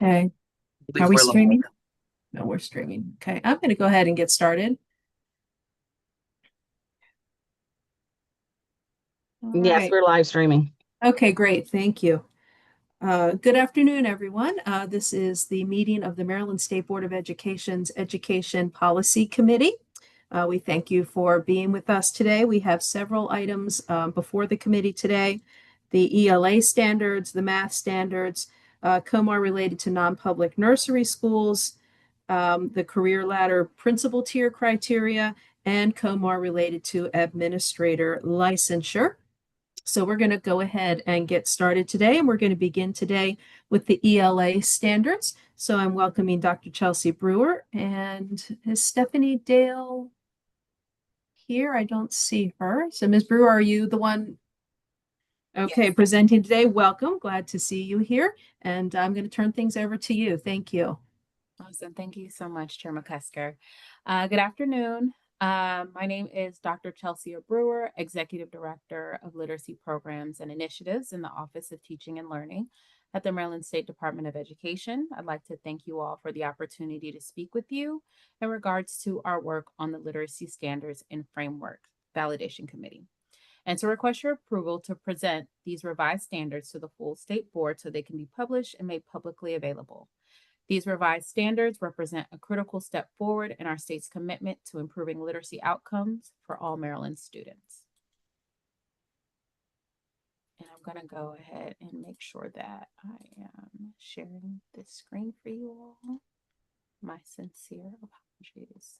Okay. Are Believe we we're live. streaming? No, we're streaming. Okay. I'm going to go ahead and get started. All Yes, right. we're live streaming. Okay, great. Thank you. Good afternoon, everyone. This is the meeting of the Maryland State Board of Education's Education Policy Committee. We thank you for being with us today. We have several items before the committee today. The ELA standards, the math standards, COMAR related to non-public nursery schools, the career ladder principal tier criteria, and COMAR related to administrator licensure. So we're going to go ahead and get started today, and we're going to begin today with the ELA standards. So I'm welcoming Dr. Chelsea Brewer, and is Stephanie Dale here? I don't see her. So Ms. Brewer, are you the one? Okay, Yes. presenting today. Welcome. Glad to see you here. And I'm going to turn things over to you. Thank you. Awesome. Thank you so much, Chair McCusker. Good afternoon. My name is Dr. Chelsea Brewer, Executive Director of Literacy Programs and Initiatives in the Office of Teaching and Learning at the Maryland State Department of Education. I'd like to thank you all for the opportunity to speak with you in regards to our work on the Literacy Standards and Framework Validation Committee, and to request your approval to present these revised standards to the full state board so they can be published and made publicly available. These revised standards represent a critical step forward in our state's commitment to improving literacy outcomes for all Maryland students. And I'm going to go ahead and make sure that I am sharing this screen for you all. My sincere apologies.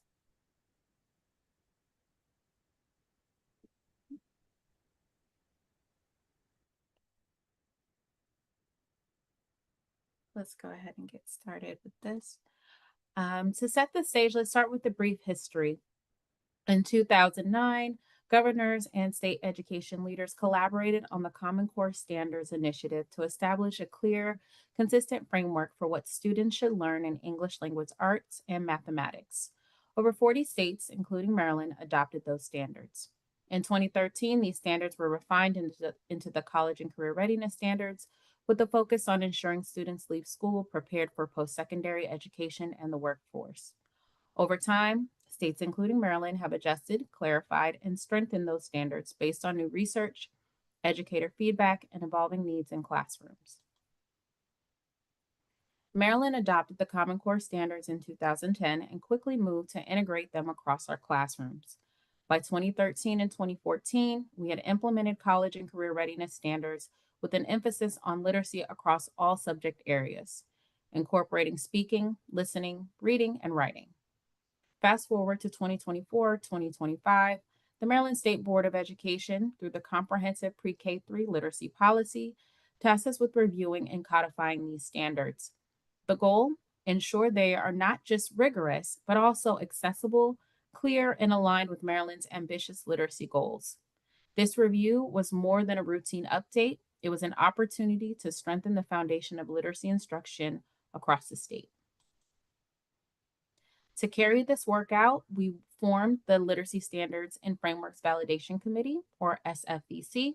Let's go ahead and get started with this. To set the stage, let's start with the brief history. In 2009, governors and state education leaders collaborated on the Common Core Standards Initiative to establish a clear, consistent framework for what students should learn in English language arts and mathematics. Over 40 states, including Maryland, adopted those standards. In 2013, these standards were refined into the College and Career Readiness Standards, with a focus on ensuring students leave school prepared for post-secondary education and the workforce. Over time, states including Maryland have adjusted, clarified, and strengthened those standards based on new research, educator feedback, and evolving needs in classrooms. Maryland adopted the Common Core standards in 2010 and quickly moved to integrate them across our classrooms. By 2013 and 2014, we had implemented college and career readiness standards with an emphasis on literacy across all subject areas, incorporating speaking, listening, reading, and writing. Fast forward to 2024-2025, the Maryland State Board of Education, through the Comprehensive Pre-K 3 Literacy Policy, tasks us with reviewing and codifying these standards. The goal? Ensure they are not just rigorous, but also accessible, clear, and aligned with Maryland's ambitious literacy goals. This review was more than a routine update. It was an opportunity to strengthen the foundation of literacy instruction across the state. To carry this work out, we formed the Literacy Standards and Frameworks Validation Committee, or SFVC.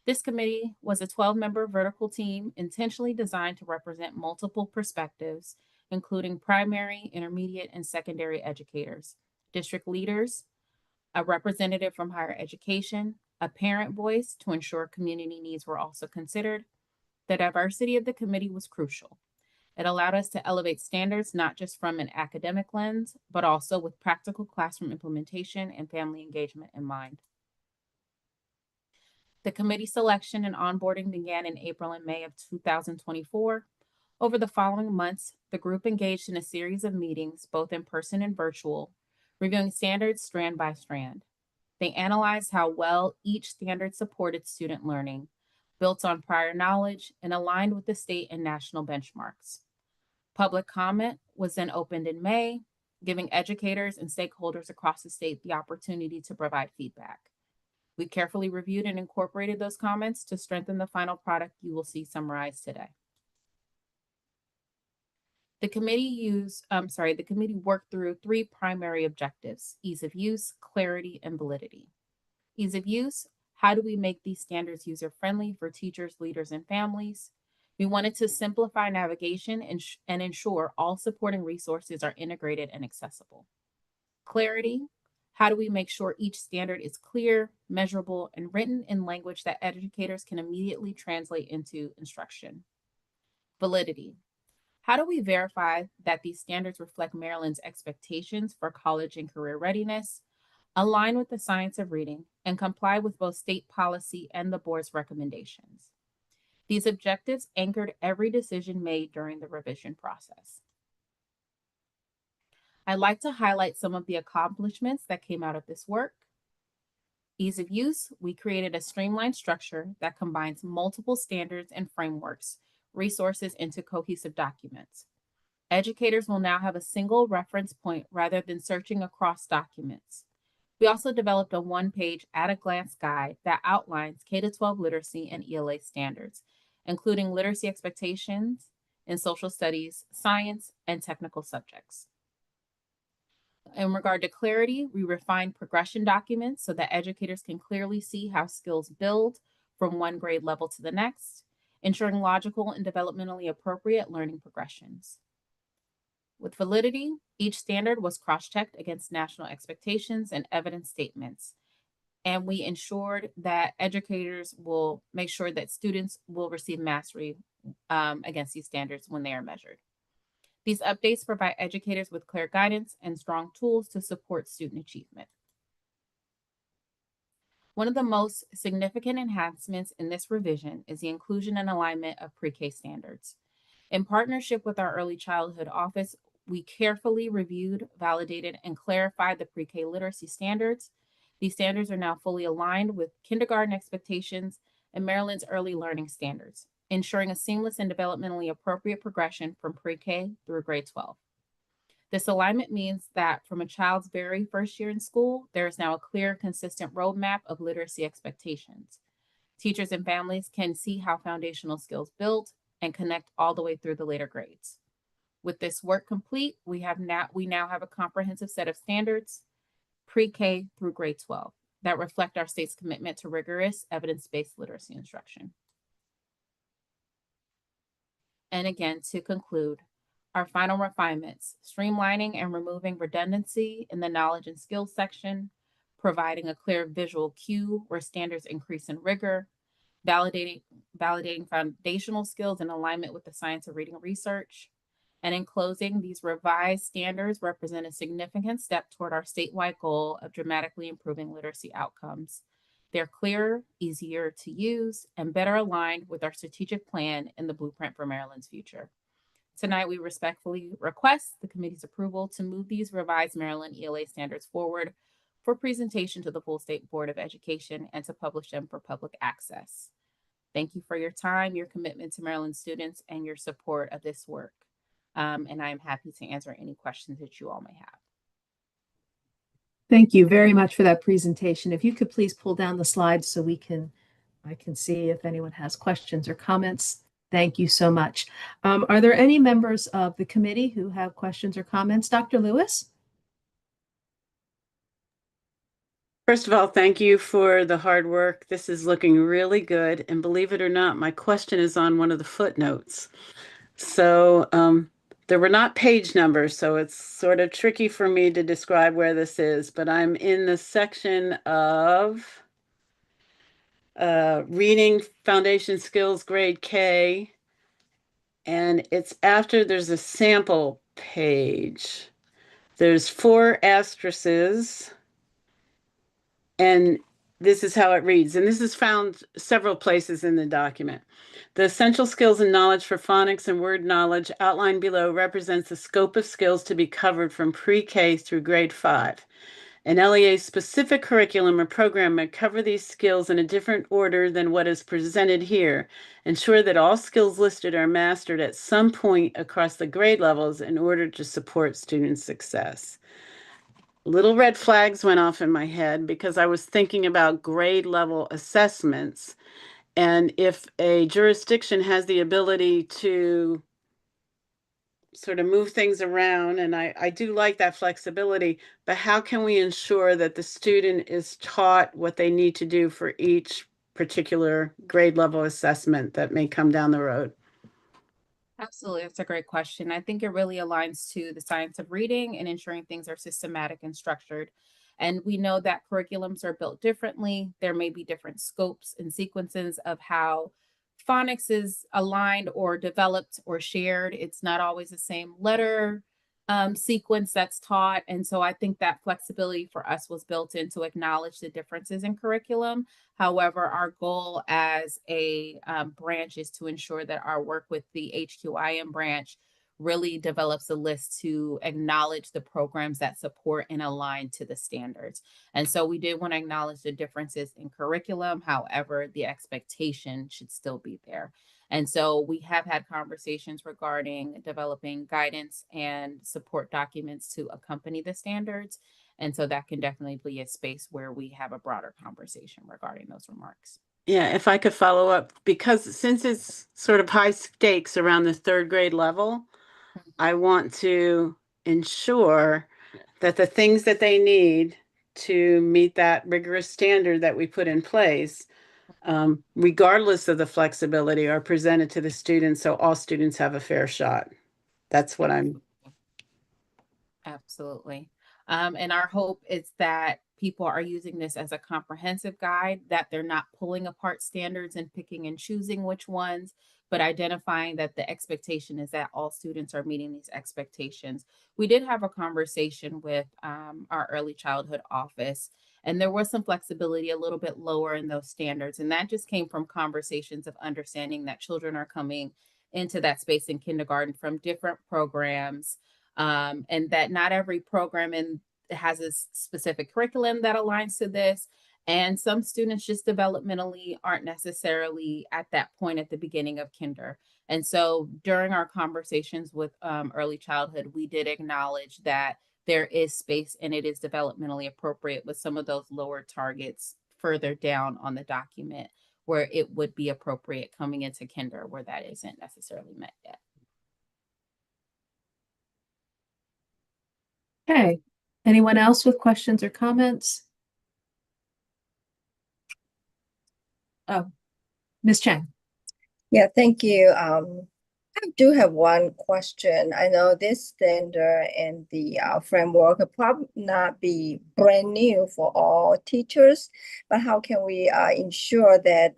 This committee was a 12-member vertical team intentionally designed to represent multiple perspectives, including primary, intermediate, and secondary educators, district leaders, a representative from higher education, a parent voice to ensure community needs were also considered. The diversity of the committee was crucial. It allowed us to elevate standards not just from an academic lens, but also with practical classroom implementation and family engagement in mind. The committee selection and onboarding began in April and May of 2024. Over the following months, the group engaged in a series of meetings, both in person and virtual, reviewing standards strand by strand. They analyzed how well each standard supported student learning, built on prior knowledge, and aligned with the state and national benchmarks. Public comment was then opened in May, giving educators and stakeholders across the state the opportunity to provide feedback. We carefully reviewed and incorporated those comments to strengthen the final product you will see summarized today. The committee worked through three primary objectives: ease of use, clarity, and validity. Ease of use: how do we make these standards user-friendly for teachers, leaders, and families? We wanted to simplify navigation and ensure all supporting resources are integrated and accessible. Clarity. How do we make sure each standard is clear, measurable, and written in language that educators can immediately translate into instruction? Validity. How do we verify that these standards reflect Maryland's expectations for college and career readiness, align with the science of reading, and comply with both state policy and the board's recommendations? These objectives anchored every decision made during the revision process. I'd like to highlight some of the accomplishments that came out of this work. Ease of use, we created a streamlined structure that combines multiple standards and frameworks, resources into cohesive documents. Educators will now have a single reference point rather than searching across documents. We also developed a one-page at-a-glance guide that outlines K-12 literacy and ELA standards, including literacy expectations in social studies, science, and technical subjects. In regard to clarity, we refined progression documents so that educators can clearly see how skills build from one grade level to the next, ensuring logical and developmentally appropriate learning progressions. With validity, each standard was cross-checked against national expectations and evidence statements. And we ensured that educators will make sure that students will receive mastery against these standards when they are measured. These updates provide educators with clear guidance and strong tools to support student achievement. One of the most significant enhancements in this revision is the inclusion and alignment of pre-K standards. In partnership with our Early Childhood Office, we carefully reviewed, validated, and clarified the pre-K literacy standards. These standards are now fully aligned with kindergarten expectations and Maryland's early learning standards, ensuring a seamless and developmentally appropriate progression from pre-K through grade 12. This alignment means that from a child's very first year in school, there is now a clear, consistent roadmap of literacy expectations. Teachers and families can see how foundational skills build and connect all the way through the later grades. With this work complete, we now have a comprehensive set of standards, pre-K through grade 12, that reflect our state's commitment to rigorous evidence-based literacy instruction. And again, to conclude, our final refinements: streamlining and removing redundancy in the knowledge and skills section, providing a clear visual cue where standards increase in rigor, validating foundational skills in alignment with the science of reading research. And in closing, these revised standards represent a significant step toward our statewide goal of dramatically improving literacy outcomes. They're clearer, easier to use, and better aligned with our strategic plan and the blueprint for Maryland's future. Tonight, we respectfully request the committee's approval to move these revised Maryland ELA standards forward for presentation to the full State Board of Education and to publish them for public access. Thank you for your time, your commitment to Maryland students, and your support of this work. And I am happy to answer any questions that you all may have. Thank you very much for that presentation. If you could please pull down the slides so I can see if anyone has questions or comments. Thank you so much. Are there any members of the committee who have questions or comments? Dr. Lewis? First of all, thank you for the hard work. This is looking really good. And believe it or not, my question is on one of the footnotes. So there were not page numbers, so it's sort of tricky for me to describe where this is, but I'm in the section of reading foundation skills, grade K, and it's after there's a sample page. There's 4 asterisks, and this is how it reads, and this is found several places in the document. The essential skills and knowledge for phonics and word knowledge outlined below represents the scope of skills to be covered from pre-K through grade 5. An LEA specific curriculum or program may cover these skills in a different order than what is presented here. Ensure that all skills listed are mastered at some point across the grade levels in order to support student success. Little red flags went off in my head because I was thinking about grade level assessments. And if a jurisdiction has the ability to sort of move things around, and I do like that flexibility, but how can we ensure that the student is taught what they need to do for each particular grade level assessment that may come down the road? Absolutely. That's a great question. I think it really aligns to the science of reading and ensuring things are systematic and structured. And we know that curriculums are built differently. There may be different scopes and sequences of how phonics is aligned or developed or shared. It's not always the same letter sequence that's taught. And so I think that flexibility for us was built in to acknowledge the differences in curriculum. However, our goal as a branch is to ensure that our work with the HQIM branch really develops a list to acknowledge the programs that support and align to the standards. And so we did want to acknowledge the differences in curriculum. However, the expectation should still be there. And so we have had conversations regarding developing guidance and support documents to accompany the standards. And so that can definitely be a space where we have a broader conversation regarding those remarks. Yeah, if I could follow up, because since it's sort of high stakes around the third grade level, I want to ensure that the things that they need to meet that rigorous standard that we put in place, regardless of the flexibility, are presented to the students so all students have a fair shot. That's what I'm. Absolutely. And our hope is that people are using this as a comprehensive guide, that they're not pulling apart standards and picking and choosing which ones, but identifying that the expectation is that all students are meeting these expectations. We did have a conversation with our early childhood office, and there was some flexibility a little bit lower in those standards. And that just came from conversations of understanding that children are coming into that space in kindergarten from different programs, and that not every program has a specific curriculum that aligns to this. And some students just developmentally aren't necessarily at that point at the beginning of kinder. And so during our conversations with early childhood, we did acknowledge that there is space and it is developmentally appropriate with some of those lower targets further down on the document where it would be appropriate coming into kinder where that isn't necessarily met yet. Okay. Anyone else with questions or comments? Oh, Ms. Chang. Yeah, thank you. I do have one question. I know this standard and the framework will probably not be brand new for all teachers, but how can we ensure that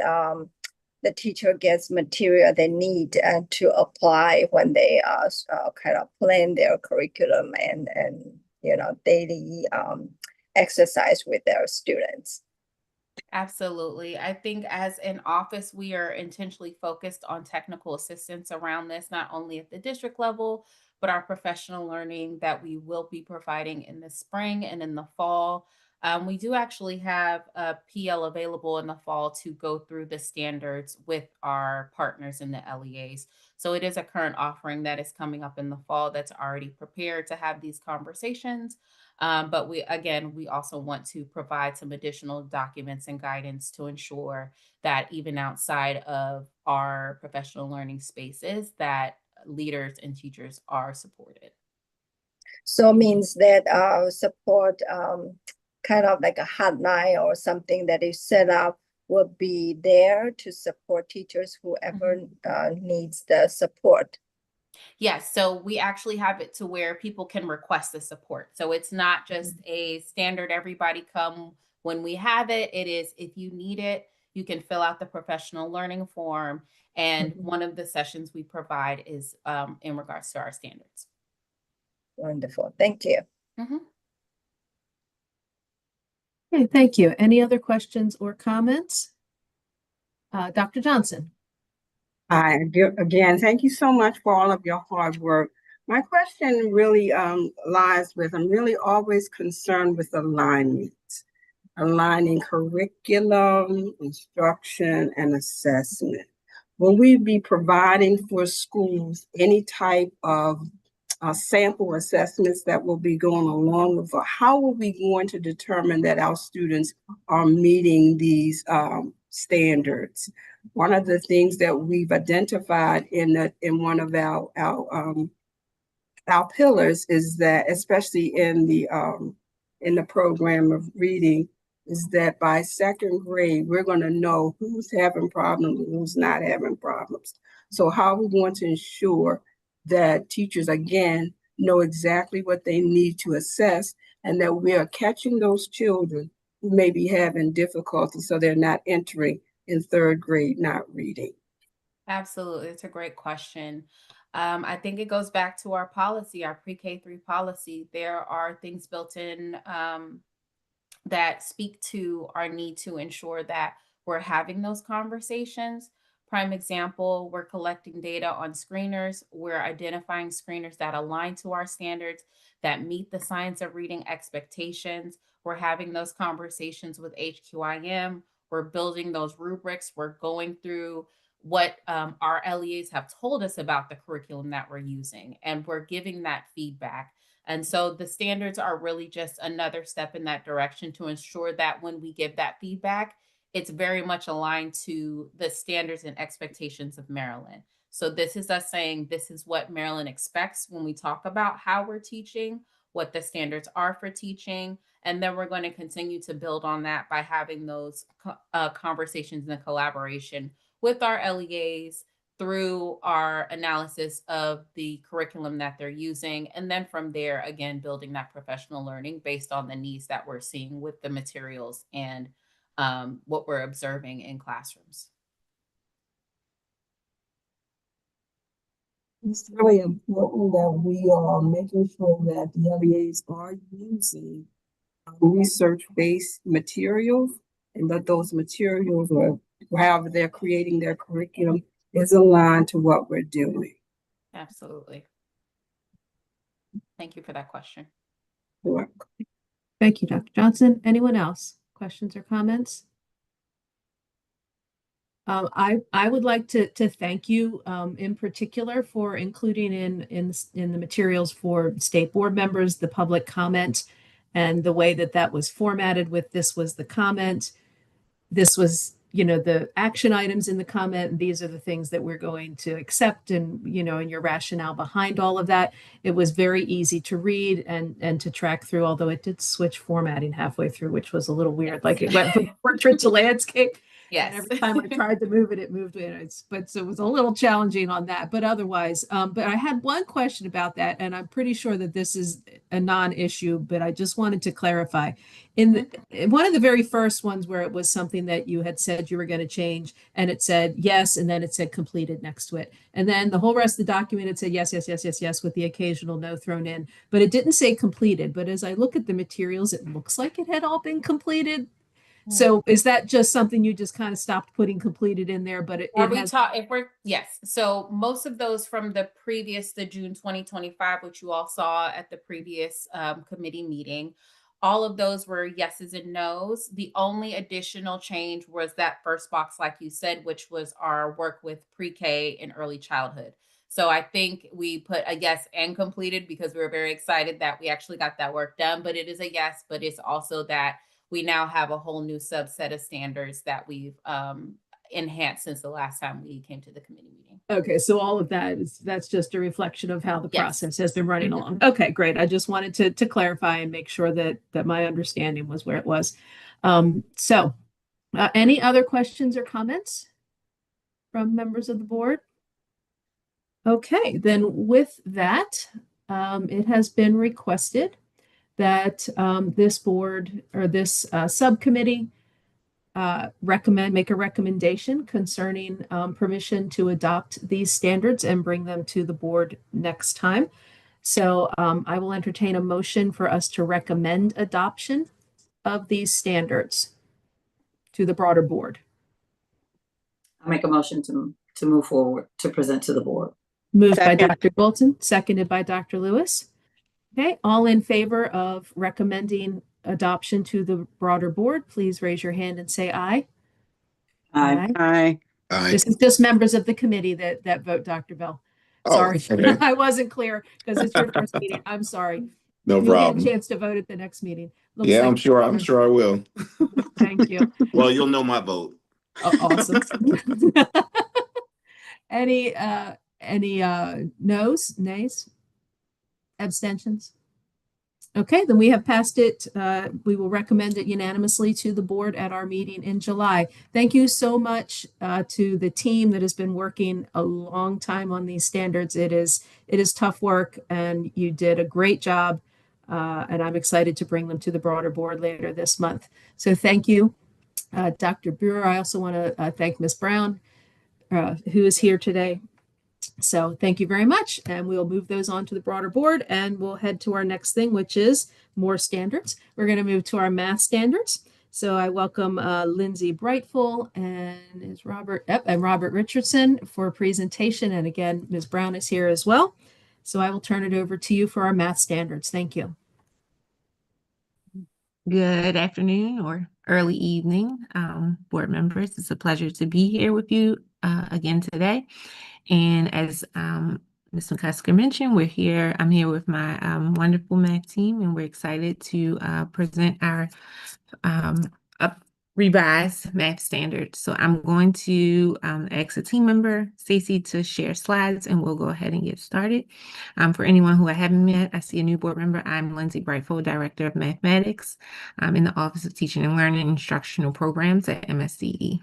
the teacher gets material they need to apply when they kind of plan their curriculum and daily exercise with their students? Absolutely. I think as an office, we are intentionally focused on technical assistance around this, not only at the district level, but our professional learning that we will be providing in the spring and in the fall. We do actually have a PL available in the fall to go through the standards with our partners in the LEAs. So it is a current offering that is coming up in the fall that's already prepared to have these conversations. But we also want to provide some additional documents and guidance to ensure that even outside of our professional learning spaces, that leaders and teachers are supported. So means that support kind of like a hotline or something that is set up will be there to support teachers, whoever needs the support. Yes, so we actually have it to where people can request the support. So it's not just a standard, everybody come when we have it. It is, if you need it, you can fill out the professional learning form. And one of the sessions we provide is in regards to our standards. Wonderful. Thank you. Okay, thank you. Any other questions or comments? Dr. Johnson. Hi, again, thank you so much for all of your hard work. My question really lies with, I'm really always concerned with alignment, aligning curriculum, instruction, and assessment. Will we be providing for schools any type of sample assessments that will be going along with, or how are we going to determine that our students are meeting these standards? One of the things that we've identified in one of our pillars is that, especially in the program of reading, is that by second grade, we're going to know who's having problems and who's not having problems. So how are we going to ensure that teachers, again, know exactly what they need to assess and that we are catching those children who may be having difficulty so they're not entering in third grade not reading? Absolutely. It's a great question. I think it goes back to our policy, our pre-K 3 policy. There are things built in that speak to our need to ensure that we're having those conversations. Prime example, we're collecting data on screeners. We're identifying screeners that align to our standards, that meet the science of reading expectations. We're having those conversations with HQIM. We're building those rubrics. We're going through what our LEAs have told us about the curriculum that we're using, and we're giving that feedback. And so the standards are really just another step in that direction to ensure that when we give that feedback, it's very much aligned to the standards and expectations of Maryland. So this is us saying this is what Maryland expects when we talk about how we're teaching, what the standards are for teaching. And then we're going to continue to build on that by having those conversations and collaboration with our LEAs, through our analysis of the curriculum that they're using. And then from there, again, building that professional learning based on the needs that we're seeing with the materials and what we're observing in classrooms. It's really important that we are making sure that the LEAs are using research-based materials and that those materials or however they're creating their curriculum is aligned to what we're doing. Absolutely. Thank you for that question. You're welcome. Thank you, Dr. Johnson. Anyone else? Questions or comments? I would like to thank you in particular for including in the materials for state board members the public comment and the way that that was formatted with this was the comment, this was the action items in the comment, and these are the things that we're going to accept, and and your rationale behind all of that. It was very easy to read and to track through, although it did switch formatting halfway through, which was a little weird. Like it went from portrait to landscape. Yes. And every time I tried to move it, it moved in. But so it was a little challenging on that. But otherwise, but I had one question about that, and I'm pretty sure that this is a non-issue, but I just wanted to clarify. In one of the very first ones where it was something that you had said you were going to change, and it said yes, and then it said completed next to it. And then the whole rest of the document, it said yes, yes, yes, yes, yes, with the occasional no thrown in. But it didn't say completed. But as I look at the materials, it looks like it had all been completed. So is that just something you just kind of stopped putting completed in there, but it has. Yes. So most of those from the June 2025, which you all saw at the previous committee meeting, all of those were yeses and nos. The only additional change was that first box, like you said, which was our work with pre-K and early childhood. So I think we put a yes and completed because we were very excited that we actually got that work done, but it is a yes, but it's also that we now have a whole new subset of standards that we've enhanced since the last time we came to the committee meeting. Okay, so all of that's just a reflection of how the process has been running along. Okay, great. I just wanted to clarify and make sure that my understanding was where it was. So any other questions or comments from members of the board? Okay, then with that, it has been requested that this board or this subcommittee make a recommendation concerning permission to adopt these standards and bring them to the board next time. So I will entertain a motion for us to recommend adoption of these standards to the broader board. I'll make a motion to move forward to present to the board. Moved by Dr. Bolton, seconded by Dr. Lewis. Okay, all in favor of recommending adoption to the broader board, please raise your hand and say aye. Aye. Aye. Aye. This is just members of the committee that vote, Dr. Bell. Sorry, okay. I wasn't clear because it's your first meeting. I'm sorry. No You'll problem. get a chance to vote at the next meeting. Looks Yeah, like- I'm sure I will. Thank you. Well, you'll know my vote. Oh, awesome. Any noes, nays, abstentions? Okay, then we have passed it. We will recommend it unanimously to the board at our meeting in July. Thank you so much to the team that has been working a long time on these standards. It is tough work, and you did a great job. And I'm excited to bring them to the broader board later this month. So thank you, Dr. Brewer. I also want to thank Ms. Brown, who is here today. So thank you very much. And we'll move those on to the broader board, and we'll head to our next thing, which is more standards. We're going to move to our math standards. So I welcome Lindsay Brightful and Robert Richardson for a presentation. And again, Ms. Brown is here as well. So I will turn it over to you for our math standards. Thank you. Good afternoon or early evening, board members. It's a pleasure to be here with you again today. And as Ms. McCusker mentioned, I'm here with my wonderful math team, and we're excited to present our revised math standards. So I'm going to ask a team member, Stacy, to share slides, and we'll go ahead and get started. For anyone who I haven't met, I see a new board member. I'm Lindsay Brightful, Director of Mathematics in the Office of Teaching and Learning Instructional Programs at MSDE.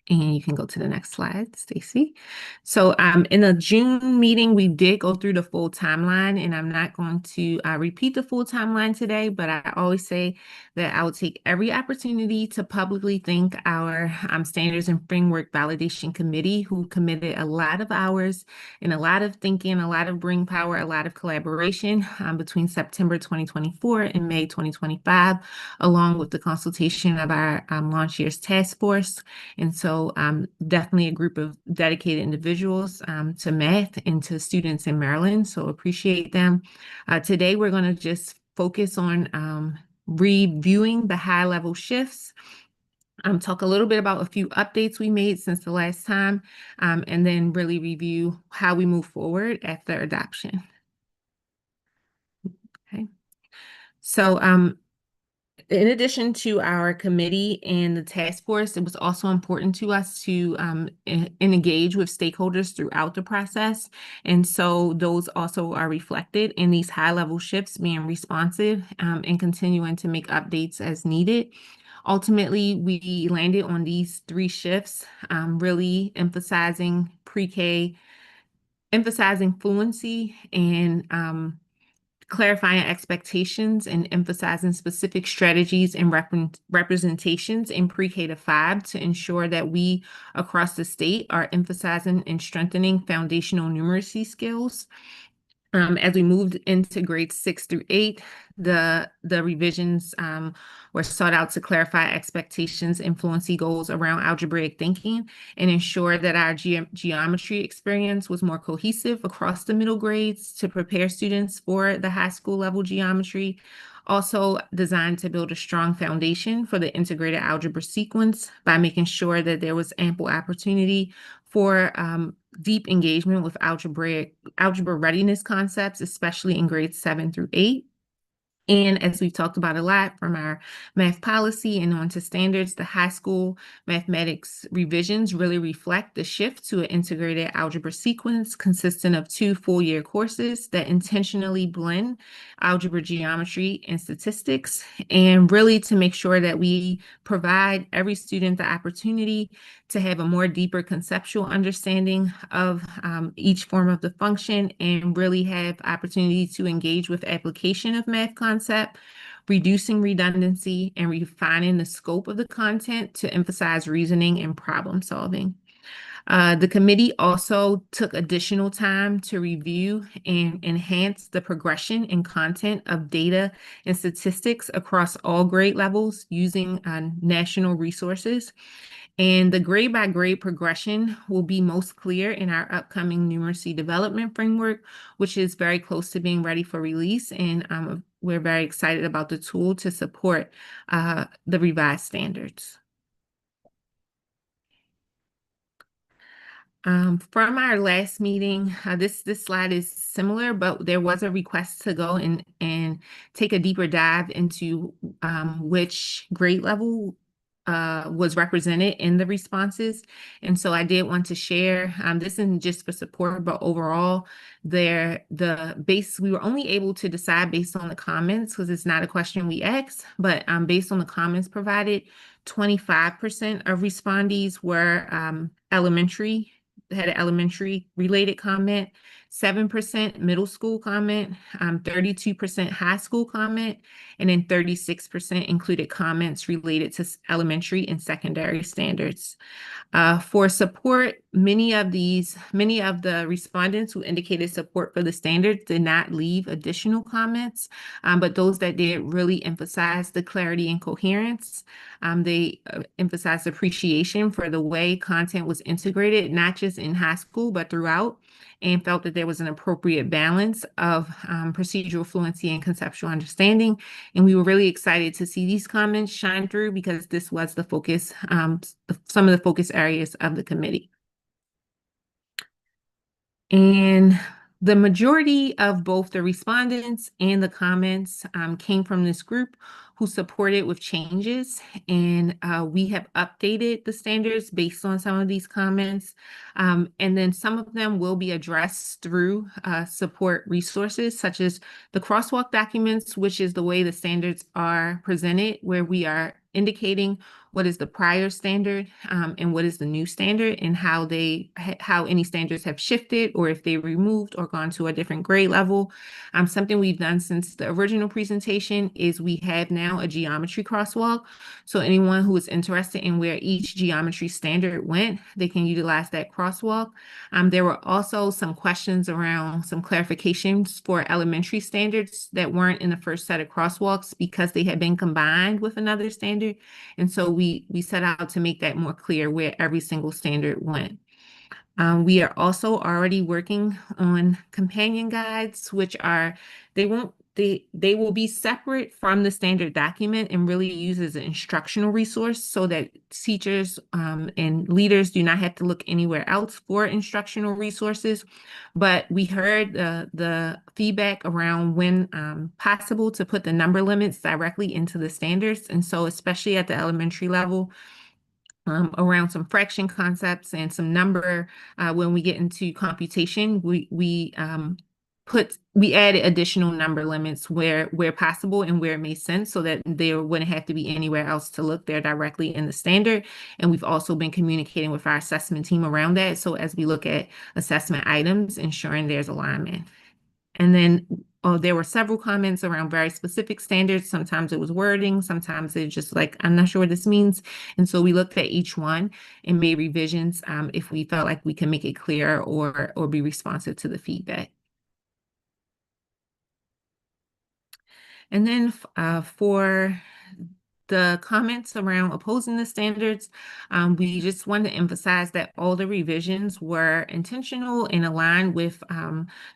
And you can go to the next slide, Stacy. So in the June meeting, we did go through the full timeline, and I'm not going to repeat the full timeline today, but I always say that I will take every opportunity to publicly thank our Standards and Framework Validation Committee, who committed a lot of hours and a lot of thinking, a lot of brain power, a lot of collaboration between September 2024 and May 2025, along with the consultation of our launch year's task force. And so definitely a group of dedicated individuals to math and to students in Maryland. So appreciate them. Today, we're going to just focus on reviewing the high level shifts, talk a little bit about a few updates we made since the last time, and then really review how we move forward after adoption. Okay. So in addition to our committee and the task force, it was also important to us to engage with stakeholders throughout the process. And so those also are reflected in these high-level shifts, being responsive and continuing to make updates as needed. Ultimately, we landed on these 3 shifts, really emphasizing pre-K, emphasizing fluency, and clarifying expectations and emphasizing specific strategies and representations in pre-K to 5 to ensure that we across the state are emphasizing and strengthening foundational numeracy skills. As we moved into grades 6 through 8, the revisions were sought out to clarify expectations and fluency goals around algebraic thinking and ensure that our geometry experience was more cohesive across the middle grades to prepare students for the high school level geometry. Also designed to build a strong foundation for the integrated algebra sequence by making sure that there was ample opportunity for deep engagement with algebra readiness concepts, especially in grades 7 through 8. And as we've talked about a lot from our math policy and on to standards, the high school mathematics revisions really reflect the shift to an integrated algebra sequence consisting of 2 full-year courses that intentionally blend algebra, geometry, and statistics, and really to make sure that we provide every student the opportunity to have a more deeper conceptual understanding of each form of the function and really have opportunity to engage with application of math concept, reducing redundancy, and refining the scope of the content to emphasize reasoning and problem solving. The committee also took additional time to review and enhance the progression and content of data and statistics across all grade levels using national resources. And the grade by grade progression will be most clear in our upcoming numeracy development framework, which is very close to being ready for release. And we're very excited about the tool to support the revised standards. From our last meeting, this slide is similar, but there was a request to go and take a deeper dive into which grade level was represented in the responses. And so I did want to share, this isn't just for support, but overall, we were only able to decide based on the comments because it's not a question we asked, but based on the comments provided, 25% of respondees were had an elementary related comment, 7% middle school comment, 32% high school comment, and then 36% included comments related to elementary and secondary standards. For support, many of the respondents who indicated support for the standards did not leave additional comments, but those that did really emphasize the clarity and coherence. They emphasized appreciation for the way content was integrated, not just in high school, but throughout, and felt that there was an appropriate balance of procedural fluency and conceptual understanding. And we were really excited to see these comments shine through because this was the focus, some of the focus areas of the committee. And the majority of both the respondents and the comments came from this group who supported with changes. And we have updated the standards based on some of these comments. And then some of them will be addressed through support resources, such as the crosswalk documents, which is the way the standards are presented, where we are indicating what is the prior standard and what is the new standard, and how any standards have shifted or if they removed or gone to a different grade level. Something we've done since the original presentation is we have now a geometry crosswalk. So anyone who is interested in where each geometry standard went, they can utilize that crosswalk. There were also some questions around some clarifications for elementary standards that weren't in the first set of crosswalks because they had been combined with another standard. And so we set out to make that more clear where every single standard went. We are also already working on companion guides, which they will be separate from the standard document and really used as an instructional resource so that teachers and leaders do not have to look anywhere else for instructional resources. But we heard the feedback around when possible to put the number limits directly into the standards. And so especially at the elementary level, around some fraction concepts and some number, when we get into computation, we added additional number limits where possible and where it made sense so that there wouldn't have to be anywhere else to look. There directly in the standard. And we've also been communicating with our assessment team around that. So as we look at assessment items, ensuring there's alignment. And then there were several comments around very specific standards. Sometimes it was wording, sometimes it's just like, I'm not sure what this means. And so we looked at each one and made revisions if we felt like we can make it clear or be responsive to the feedback. And then for the comments around opposing the standards, we just wanted to emphasize that all the revisions were intentional and aligned with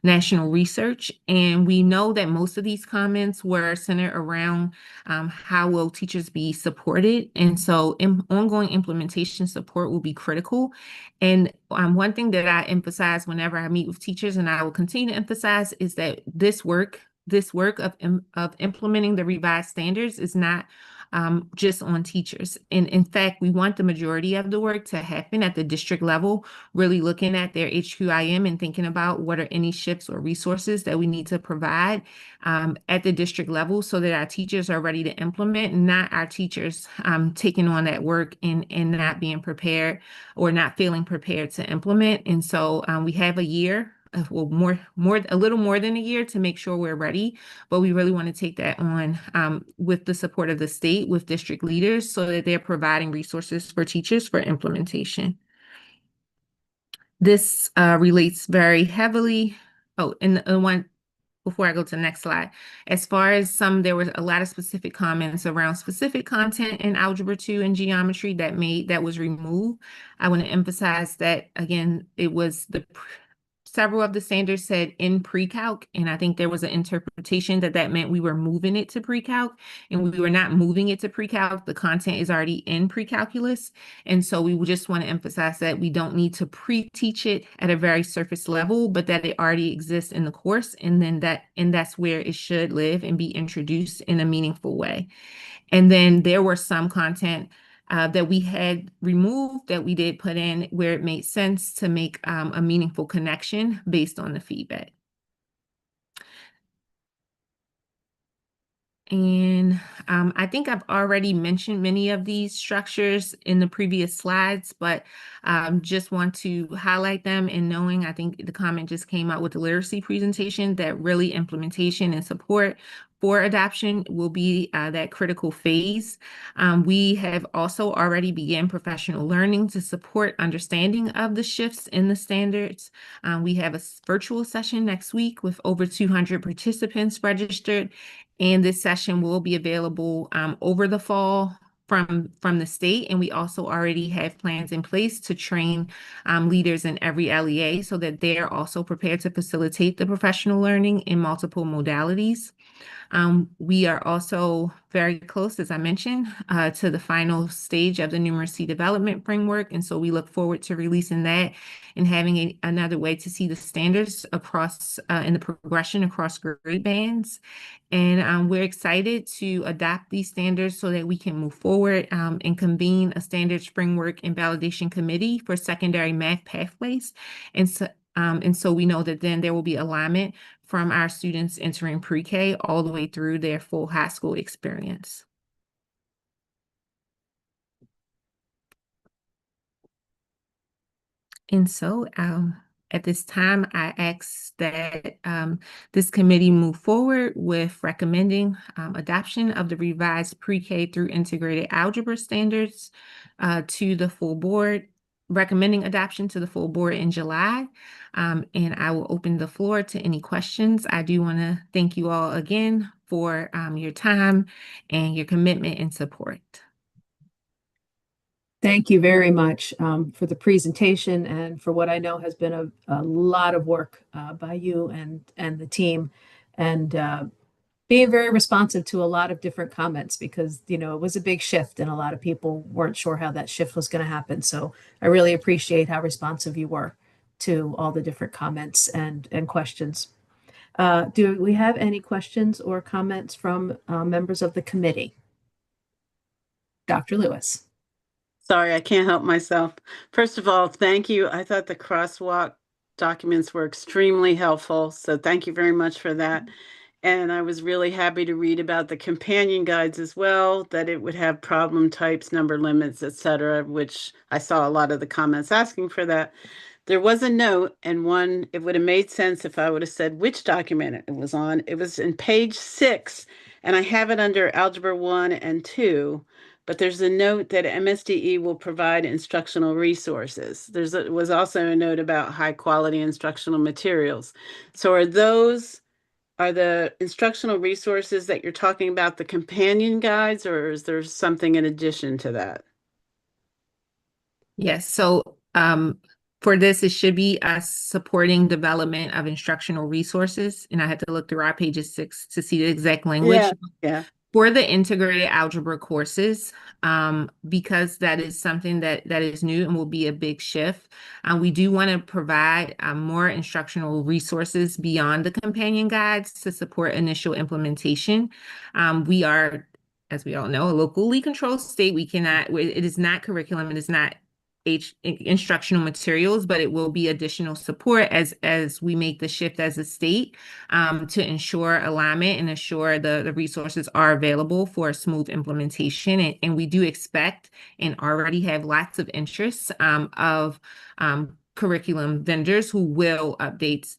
national research. And we know that most of these comments were centered around how will teachers be supported. And so ongoing implementation support will be critical. And one thing that I emphasize whenever I meet with teachers, and I will continue to emphasize, is that this work of implementing the revised standards is not just on teachers. And in fact, we want the majority of the work to happen at the district level, really looking at their HQIM and thinking about what are any shifts or resources that we need to provide at the district level so that our teachers are ready to implement, not our teachers taking on that work and not being prepared or not feeling prepared to implement. And so we have a year, well, a little more than a year to make sure we're ready, but we really want to take that on with the support of the state, with district leaders, so that they're providing resources for teachers for implementation. This relates very heavily. Oh, and the one before I go to the next slide, as far as there was a lot of specific comments around specific content in Algebra 2 and geometry that was removed. I want to emphasize that, again, it was several of the standards said in pre-calc, and I think there was an interpretation that meant we were moving it to pre-calc, and we were not moving it to pre-calc. The content is already in pre-calculus, and so we just want to emphasize that we don't need to pre-teach it at a very surface level, but that it already exists in the course, and that's where it should live and be introduced in a meaningful way. And then there were some content that we had removed that we did put in where it made sense to make a meaningful connection based on the feedback. And I think I've already mentioned many of these structures in the previous slides, but just want to highlight them and knowing, I think the comment just came out with the literacy presentation, that really implementation and support for adoption will be that critical phase. We have also already began professional learning to support understanding of the shifts in the standards. We have a virtual session next week with over 200 participants registered. And this session will be available over the fall from the state. And we also already have plans in place to train leaders in every LEA so that they're also prepared to facilitate the professional learning in multiple modalities. We are also very close, as I mentioned, to the final stage of the numeracy development framework. And so we look forward to releasing that and having another way to see the standards across in the progression across grade bands. And we're excited to adopt these standards so that we can move forward and convene a standards framework and validation committee for secondary math pathways. And so we know that then there will be alignment from our students entering pre-K all the way through their full high school experience. And so at this time, I ask that this committee move forward with recommending adoption of the revised pre-K through integrated algebra standards to the full board, recommending adoption to the full board in July. And I will open the floor to any questions. I do want to thank you all again for your time and your commitment and support. Thank you very much for the presentation and for what I know has been a lot of work by you and the team, and being very responsive to a lot of different comments, because, you know, it was a big shift and a lot of people weren't sure how that shift was going to happen. So I really appreciate how responsive you were to all the different comments and questions. Do we have any questions or comments from members of the committee? Dr. Lewis. Sorry, I can't help myself. First of all, thank you. I thought the crosswalk documents were extremely helpful, so thank you very much for that. And I was really happy to read about the companion guides as well, that it would have problem types, number limits, etc., which I saw a lot of the comments asking for that. There was a note, and one, it would have made sense if I would have said which document it was on. It was in page 6, and I have it under Algebra 1 and 2. But there's a note that MSDE will provide instructional resources. There was also a note about high quality instructional materials. So are the instructional resources that you're talking about the companion guides, or is there something in addition to that? Yes, so for this, it should be us supporting development of instructional resources. And I had to look through our pages 6 to see the exact language. Yeah. For the integrated algebra courses, because that is something that is new and will be a big shift, we do want to provide more instructional resources beyond the companion guides to support initial implementation. We are, as we all know, a locally controlled state. It is not curriculum, it is not instructional materials, but it will be additional support as we make the shift as a state to ensure alignment and ensure the resources are available for a smooth implementation. And we do expect and already have lots of interest of curriculum vendors who will update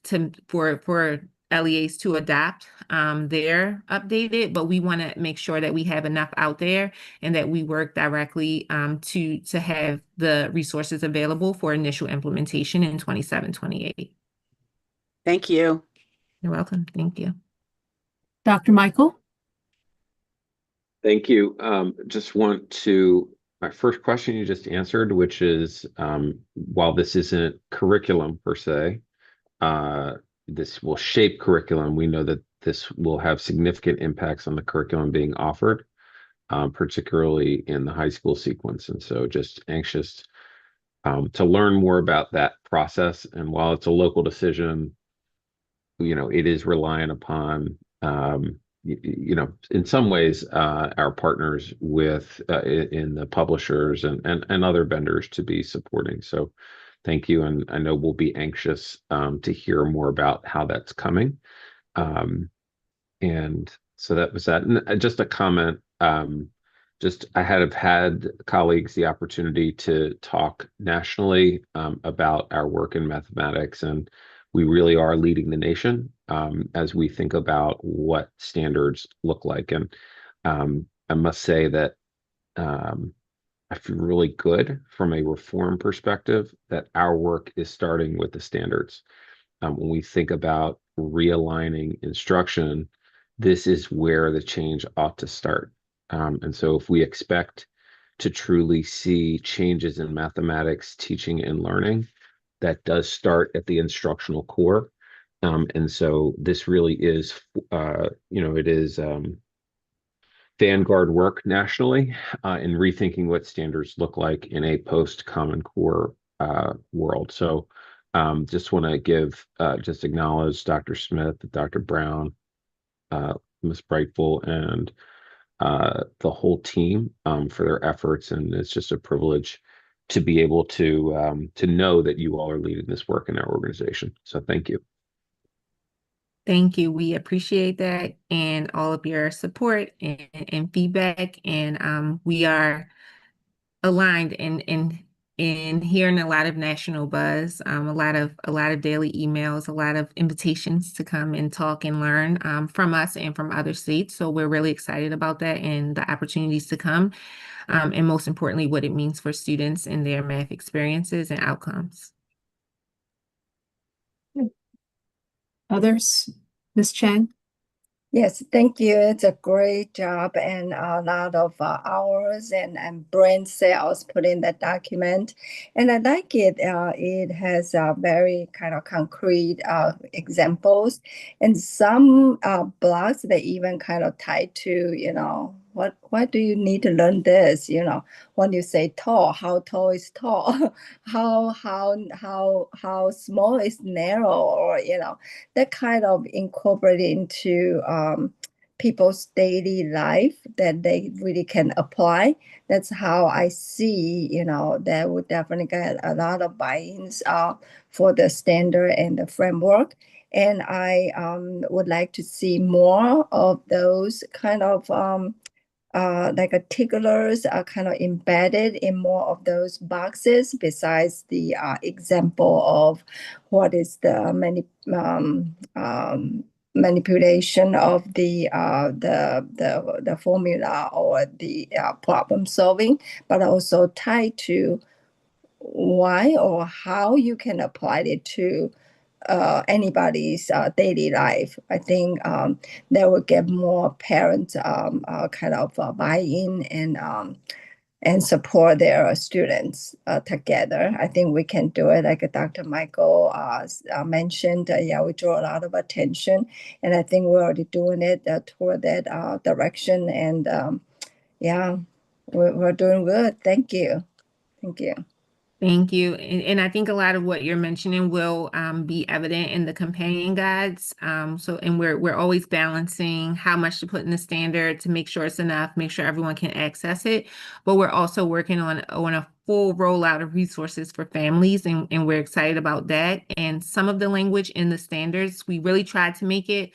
for LEAs to adopt their updated, but we want to make sure that we have enough out there and that we work directly to have the resources available for initial implementation in 27-28. Thank you. You're welcome. Thank you. Dr. Michael? Thank you. My first question you just answered, which is, while this isn't curriculum per se, this will shape curriculum. We know that this will have significant impacts on the curriculum being offered, particularly in the high school sequence. And so just anxious to learn more about that process. And while it's a local decision, you know, it is reliant upon in some ways, our partners with in the publishers and other vendors to be supporting. So thank you. And I know we'll be anxious to hear more about how that's coming. And so that was that. And just a comment, I have had colleagues the opportunity to talk nationally about our work in mathematics, and we really are leading the nation as we think about what standards look like. And I must say that I feel really good from a reform perspective that our work is starting with the standards. When we think about realigning instruction, this is where the change ought to start. And so if we expect to truly see changes in mathematics teaching and learning, that does start at the instructional core. And so this really is, it is vanguard work nationally in rethinking what standards look like in a post-Common Core world. So just want to just acknowledge Dr. Smith, Dr. Brown, Ms. Brightful, and the whole team for their efforts. And it's just a privilege to be able to know that you all are leading this work in our organization. So thank you. Thank you. We appreciate that and all of your support and feedback. And we are aligned in hearing a lot of national buzz, a lot of daily emails, a lot of invitations to come and talk and learn from us and from other states. So we're really excited about that and the opportunities to come, and most importantly, what it means for students and their math experiences and outcomes. Others? Ms. Chang? Yes, thank you. It's a great job and a lot of hours and brain cells put in the document. And I like it. It has very kind of concrete examples and some blocks that even kind of tie to, why do you need to learn this? When you say tall, how tall is tall? how small is narrow? Or, that kind of incorporated into people's daily life that they really can apply. That's how I see, that would definitely get a lot of buy-ins for the standard and the framework. And I would like to see more of those kind of like articulars are kind of embedded in more of those boxes besides the example of what is the manipulation of the formula or the problem solving, but also tied to why or how you can apply it to anybody's daily life. I think that will get more parents kind of buy-in and support their students together. I think we can do it like Dr. Michael mentioned. Yeah, we draw a lot of attention, and I think we're already doing it toward that direction. And yeah, we're doing good. Thank you. Thank you. Thank you. And I think a lot of what you're mentioning will be evident in the companion guides. And we're always balancing how much to put in the standard to make sure it's enough, make sure everyone can access it. But we're also working on a full rollout of resources for families, and we're excited about that. And some of the language in the standards, we really tried to make it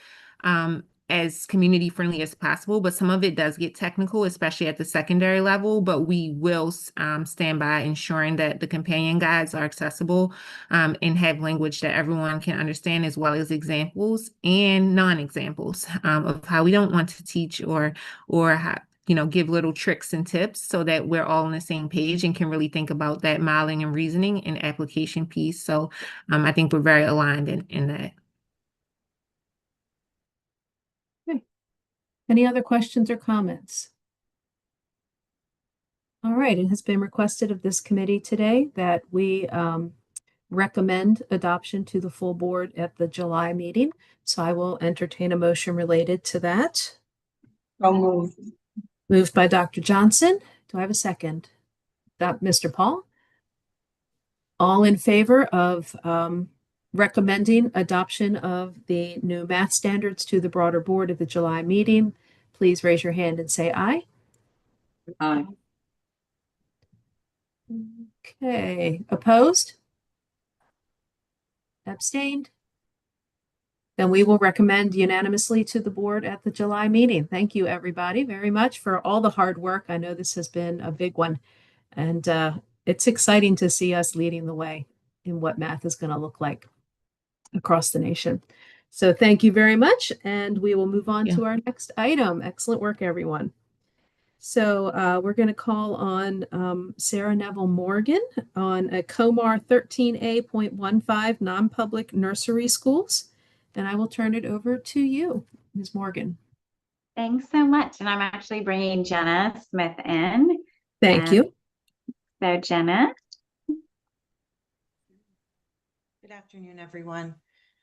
as community friendly as possible, but some of it does get technical, especially at the secondary level. But we will stand by ensuring that the companion guides are accessible and have language that everyone can understand, as well as examples and non-examples of how we don't want to teach or how, give little tricks and tips so that we're all on the same page and can really think about that modeling and reasoning and application piece. So I think we're very aligned in that. Any other questions or comments? All right, it has been requested of this committee today that we recommend adoption to the full board at the July meeting. So I will entertain a motion related to that. So moved. Moved by Dr. Johnson. Do I have a second? Mr. Paul? All in favor of recommending adoption of the new math standards to the broader board at the July meeting, please raise your hand and say aye. Aye. Okay, opposed? Abstained? Then we will recommend unanimously to the board at the July meeting. Thank you, everybody, very much for all the hard work. I know this has been a big one, and it's exciting to see us leading the way in what math is going to look like across the nation. So thank you very much, and we will move on to our next item. Excellent work, everyone. So we're going to call on Sarah Neville Morgan on a COMAR 13A.15 non-public nursery schools. And I will turn it over to you, Ms. Morgan. Thanks so much. And I'm actually bringing Jenna Smith in. Thank you. So Jenna. Good afternoon, everyone.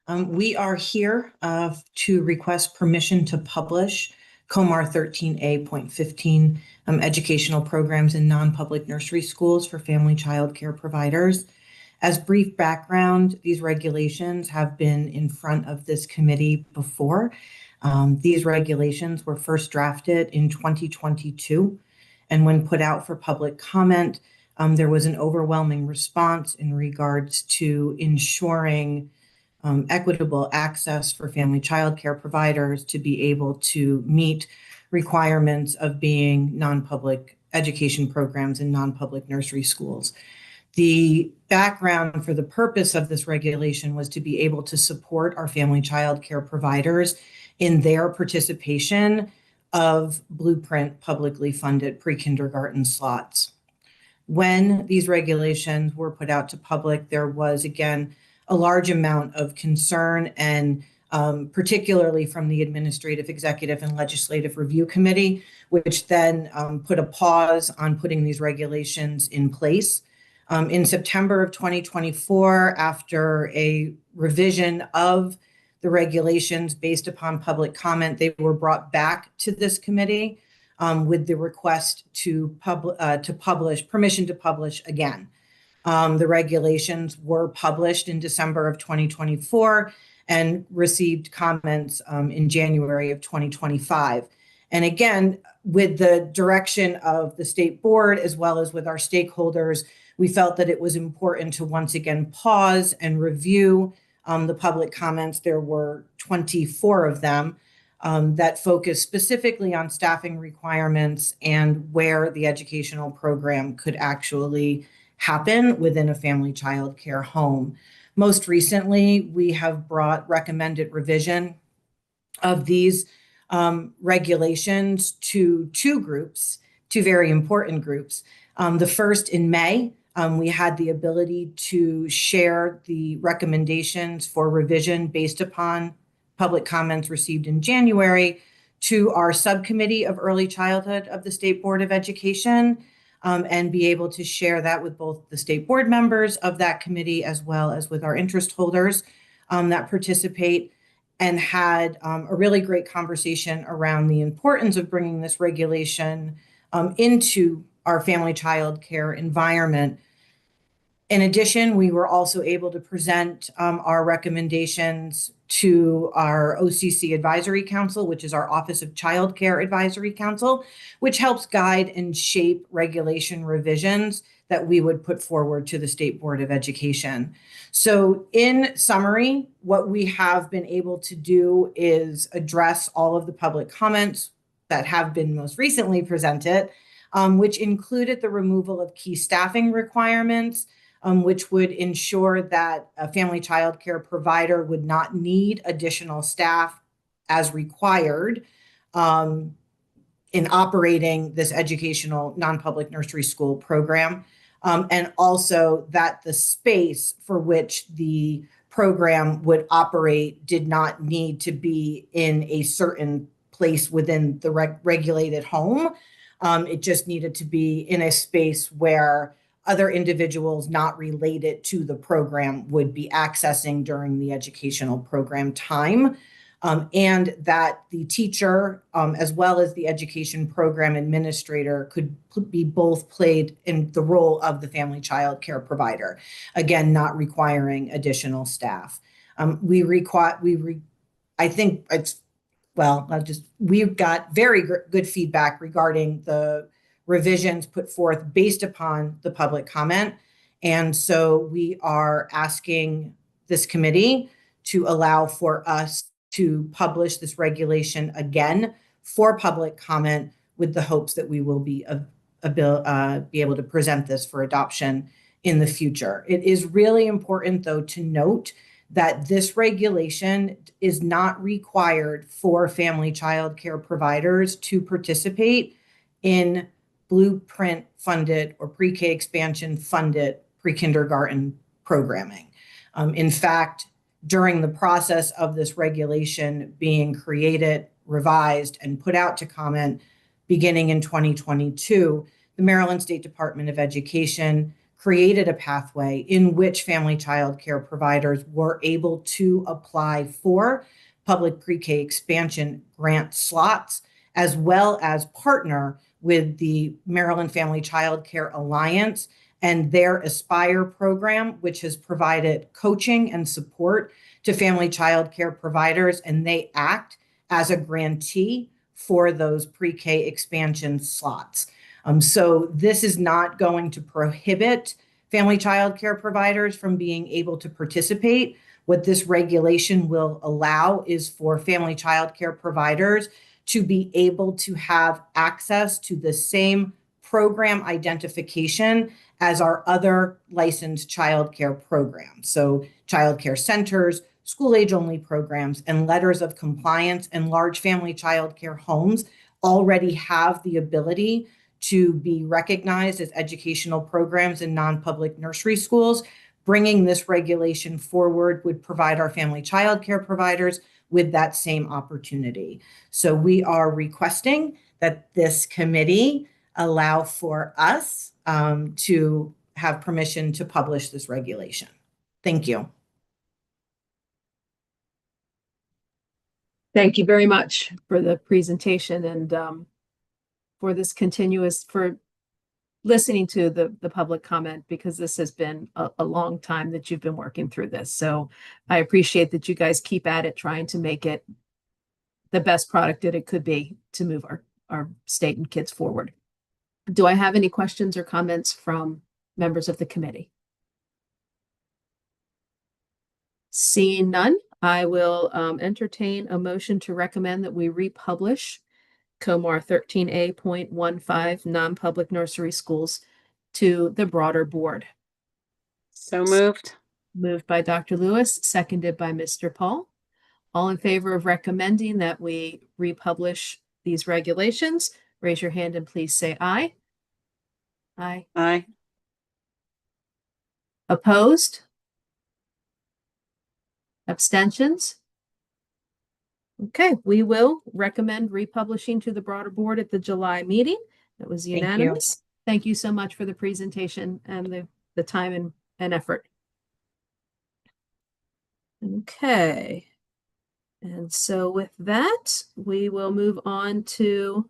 We are here to request permission to publish COMAR 13A.15 educational programs in non-public nursery schools for family child care providers. As brief background, these regulations have been in front of this committee before. These regulations were first drafted in 2022, and when put out for public comment, there was an overwhelming response in regards to ensuring equitable access for family child care providers to be able to meet requirements of being non-public education programs in non-public nursery schools. The background for the purpose of this regulation was to be able to support our family child care providers in their participation of Blueprint publicly funded pre-kindergarten slots. When these regulations were put out to public, there was, again, a large amount of concern and particularly from the Administrative, Executive, and Legislative Review Committee, which then put a pause on putting these regulations in place. In September of 2024, after a revision of the regulations based upon public comment, they were brought back to this committee with the request to publish, permission to publish again. The regulations were published in December of 2024 and received comments in January of 2025. And again, with the direction of the state board, as well as with our stakeholders, we felt that it was important to once again pause and review the public comments. There were 24 of them that focused specifically on staffing requirements and where the educational program could actually happen within a family child care home. Most recently, we have brought recommended revision of these regulations to two very important groups. The first in May, we had the ability to share the recommendations for revision based upon public comments received in January to our subcommittee of early childhood of the State Board of Education, and be able to share that with both the state board members of that committee as well as with our interest holders that participate, and had a really great conversation around the importance of bringing this regulation into our family child care environment. In addition, we were also able to present our recommendations to our OCC Advisory Council, which is our Office of Child Care Advisory Council, which helps guide and shape regulation revisions that we would put forward to the State Board of Education. So in summary, what we have been able to do is address all of the public comments that have been most recently presented, which included the removal of key staffing requirements, which would ensure that a family child care provider would not need additional staff as required in operating this educational non-public nursery school program. And also that the space for which the program would operate did not need to be in a certain place within the regulated home. It just needed to be in a space where other individuals not related to the program would be accessing during the educational program time. and that the teacher, as well as the education program administrator, could be both played in the role of the family child care provider, again, not requiring additional staff. I think it's, well, we've got very good feedback regarding the revisions put forth based upon the public comment. And so we are asking this committee to allow for us to publish this regulation again for public comment, with the hopes that we will be able to present this for adoption in the future. It is really important, though, to note that this regulation is not required for family child care providers to participate in Blueprint funded or pre-K expansion funded pre-kindergarten programming. In fact, during the process of this regulation being created, revised, and put out to comment beginning in 2022, the Maryland State Department of Education created a pathway in which family child care providers were able to apply for public pre-K expansion grant slots, as well as partner with the Maryland Family Child Care Alliance and their Aspire program, which has provided coaching and support to family child care providers, and they act as a grantee for those pre-K expansion slots. So this is not going to prohibit family child care providers from being able to participate. What this regulation will allow is for family child care providers to be able to have access to the same program identification as our other licensed child care programs. So child care centers, school age only programs, and letters of compliance and large family child care homes already have the ability to be recognized as educational programs in non-public nursery schools. Bringing this regulation forward would provide our family child care providers with that same opportunity. So we are requesting that this committee allow for us to have permission to publish this regulation. Thank you. Thank you very much for the presentation and for listening to the public comment, because this has been a long time that you've been working through this. So I appreciate that you guys keep at it, trying to make it the best product that it could be to move our state and kids forward. Do I have any questions or comments from members of the committee? Seeing none, I will entertain a motion to recommend that we republish COMAR 13A.15 non-public nursery schools to the broader board. So moved. Moved by Dr. Lewis, seconded by Mr. Paul. All in favor of recommending that we republish these regulations, raise your hand and please say aye. Aye. Aye. Opposed? Abstentions? Okay, we will recommend republishing to the broader board at the July meeting. That was unanimous. Thank you so much for the presentation and the time and effort. Okay. And so with that, we will move on to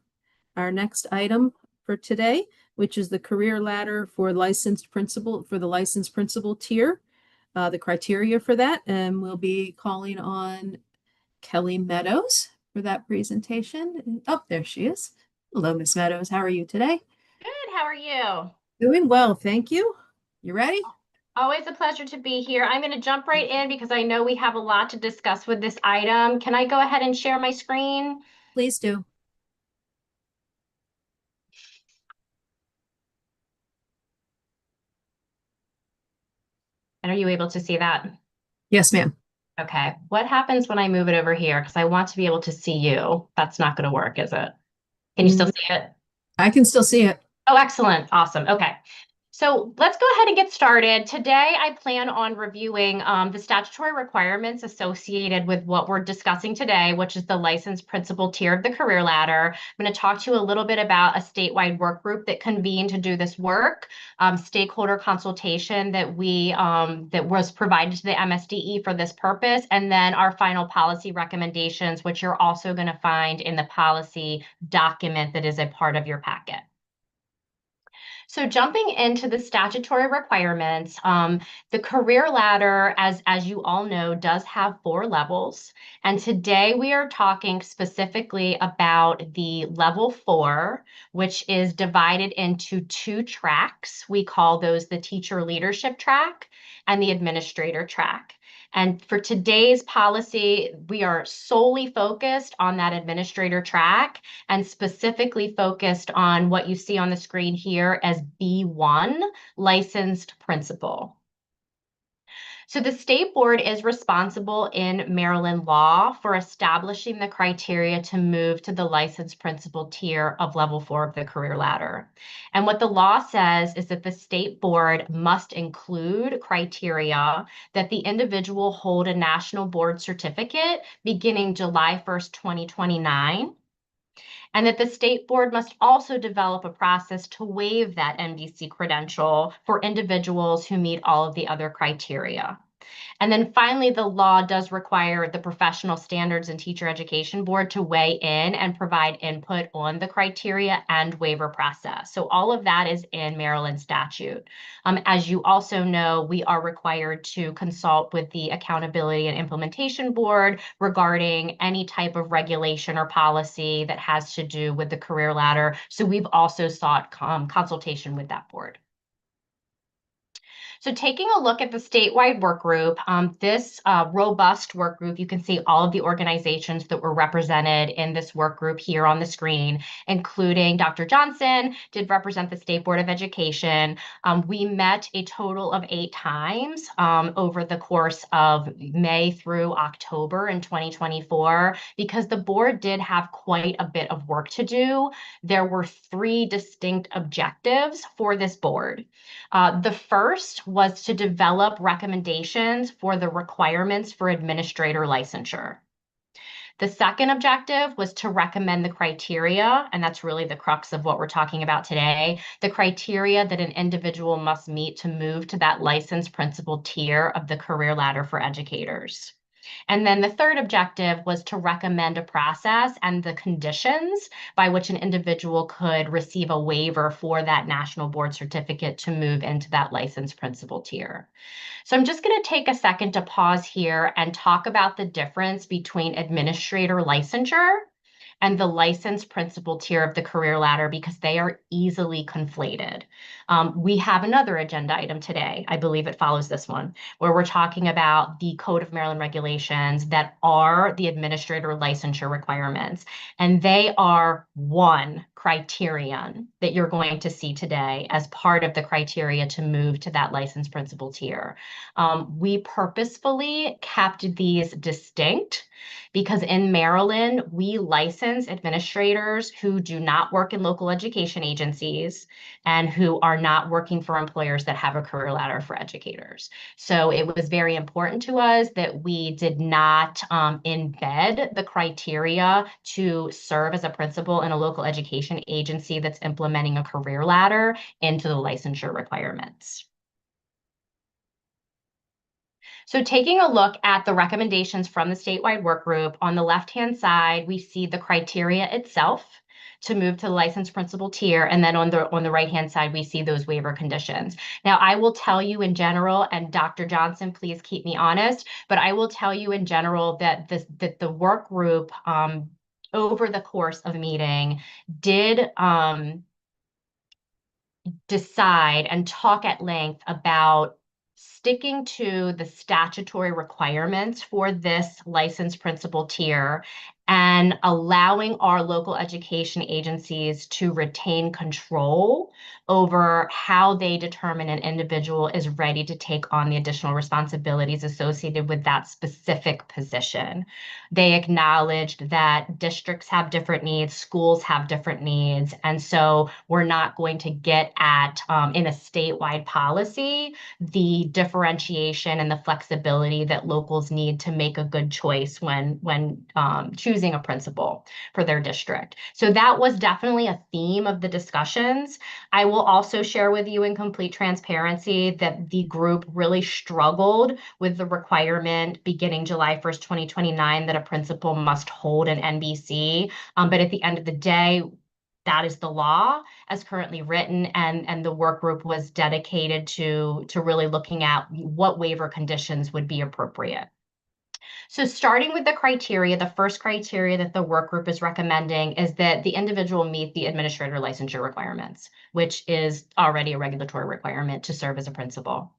our next item for today, which is the career ladder for the licensed principal tier, the criteria for that. And we'll be calling on Kelly Meadows for that presentation. Oh, there she is. Hello, Miss Meadows. How are you today? Good. How are you? Doing well, thank you. You ready? Always a pleasure to be here. I'm going to jump right in because I know we have a lot to discuss with this item. Can I go ahead and share my screen? Please do. And are you able to see that? Yes, ma'am. Okay. What happens when I move it over here? Because I want to be able to see you. That's not going to work, is it? Can you still see it? I can still see it. Oh, excellent. Awesome. Okay. So let's go ahead and get started. Today, I plan on reviewing the statutory requirements associated with what we're discussing today, which is the licensed principal tier of the career ladder. I'm going to talk to you a little bit about a statewide work group that convened to do this work, stakeholder consultation that was provided to the MSDE for this purpose, and then our final policy recommendations, which you're also going to find in the policy document that is a part of your packet. So jumping into the statutory requirements, the career ladder, as you all know, does have 4 levels. And today we are talking specifically about the level 4, which is divided into 2 tracks. We call those the teacher leadership track and the administrator track. And for today's policy, we are solely focused on that administrator track and specifically focused on what you see on the screen here as B1, licensed principal. So the state board is responsible in Maryland law for establishing the criteria to move to the licensed principal tier of level 4 of the career ladder. And what the law says is that the state board must include criteria that the individual hold a national board certificate beginning July 1st, 2029. And that the state board must also develop a process to waive that NBC credential for individuals who meet all of the other criteria. And then finally, the law does require the Professional Standards and Teacher Education Board to weigh in and provide input on the criteria and waiver process. So all of that is in Maryland statute. As you also know, we are required to consult with the Accountability and Implementation Board regarding any type of regulation or policy that has to do with the career ladder. So we've also sought consultation with that board. So taking a look at the statewide work group, this robust work group, you can see all of the organizations that were represented in this work group here on the screen, including Dr. Johnson did represent the State Board of Education. We met a total of 8 times over the course of May through October in 2024, because the board did have quite a bit of work to do. There were 3 distinct objectives for this board. The first was to develop recommendations for the requirements for administrator licensure. The second objective was to recommend the criteria, and that's really the crux of what we're talking about today, the criteria that an individual must meet to move to that licensed principal tier of the career ladder for educators. And then the third objective was to recommend a process and the conditions by which an individual could receive a waiver for that national board certificate to move into that licensed principal tier. So I'm just going to take a second to pause here and talk about the difference between administrator licensure and the licensed principal tier of the career ladder, because they are easily conflated. We have another agenda item today, I believe it follows this one, where we're talking about the Code of Maryland regulations that are the administrator licensure requirements. And they are one criterion that you're going to see today as part of the criteria to move to that licensed principal tier. We purposefully kept these distinct because in Maryland, we license administrators who do not work in local education agencies and who are not working for employers that have a career ladder for educators. So it was very important to us that we did not embed the criteria to serve as a principal in a local education agency that's implementing a career ladder into the licensure requirements. So taking a look at the recommendations from the statewide work group, on the left-hand side, we see the criteria itself to move to the licensed principal tier. And then on the right-hand side, we see those waiver conditions. Now, I will tell you in general, and Dr. Johnson, please keep me honest, but I will tell you in general that the work group over the course of the meeting did decide and talk at length about sticking to the statutory requirements for this licensed principal tier and allowing our local education agencies to retain control over how they determine an individual is ready to take on the additional responsibilities associated with that specific position. They acknowledged that districts have different needs, schools have different needs, and so we're not going to get at, in a statewide policy, the differentiation and the flexibility that locals need to make a good choice when choosing a principal for their district. So that was definitely a theme of the discussions. I will also share with you in complete transparency that the group really struggled with the requirement beginning July 1st, 2029, that a principal must hold an NBC. But at the end of the day, that is the law as currently written, and the work group was dedicated to really looking at what waiver conditions would be appropriate. So starting with the criteria, the first criteria that the work group is recommending is that the individual meet the administrator licensure requirements, which is already a regulatory requirement to serve as a principal.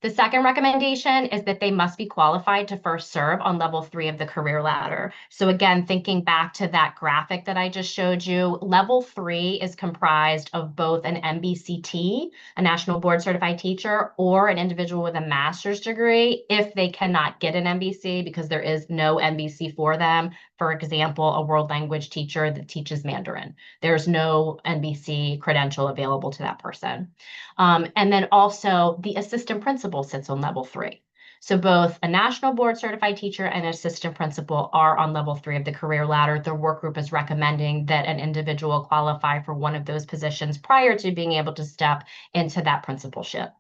The second recommendation is that they must be qualified to first serve on level 3 of the career ladder. So again, thinking back to that graphic that I just showed you, level 3 is comprised of both an MBCT, a National Board Certified Teacher, or an individual with a master's degree if they cannot get an MBC because there is no MBC for them. For example, a world language teacher that teaches Mandarin. There's no NBC credential available to that person. And then also the assistant principal sits on level 3. So both a National Board Certified Teacher and an assistant principal are on level 3 of the career ladder. The work group is recommending that an individual qualify for one of those positions prior to being able to step into that principalship.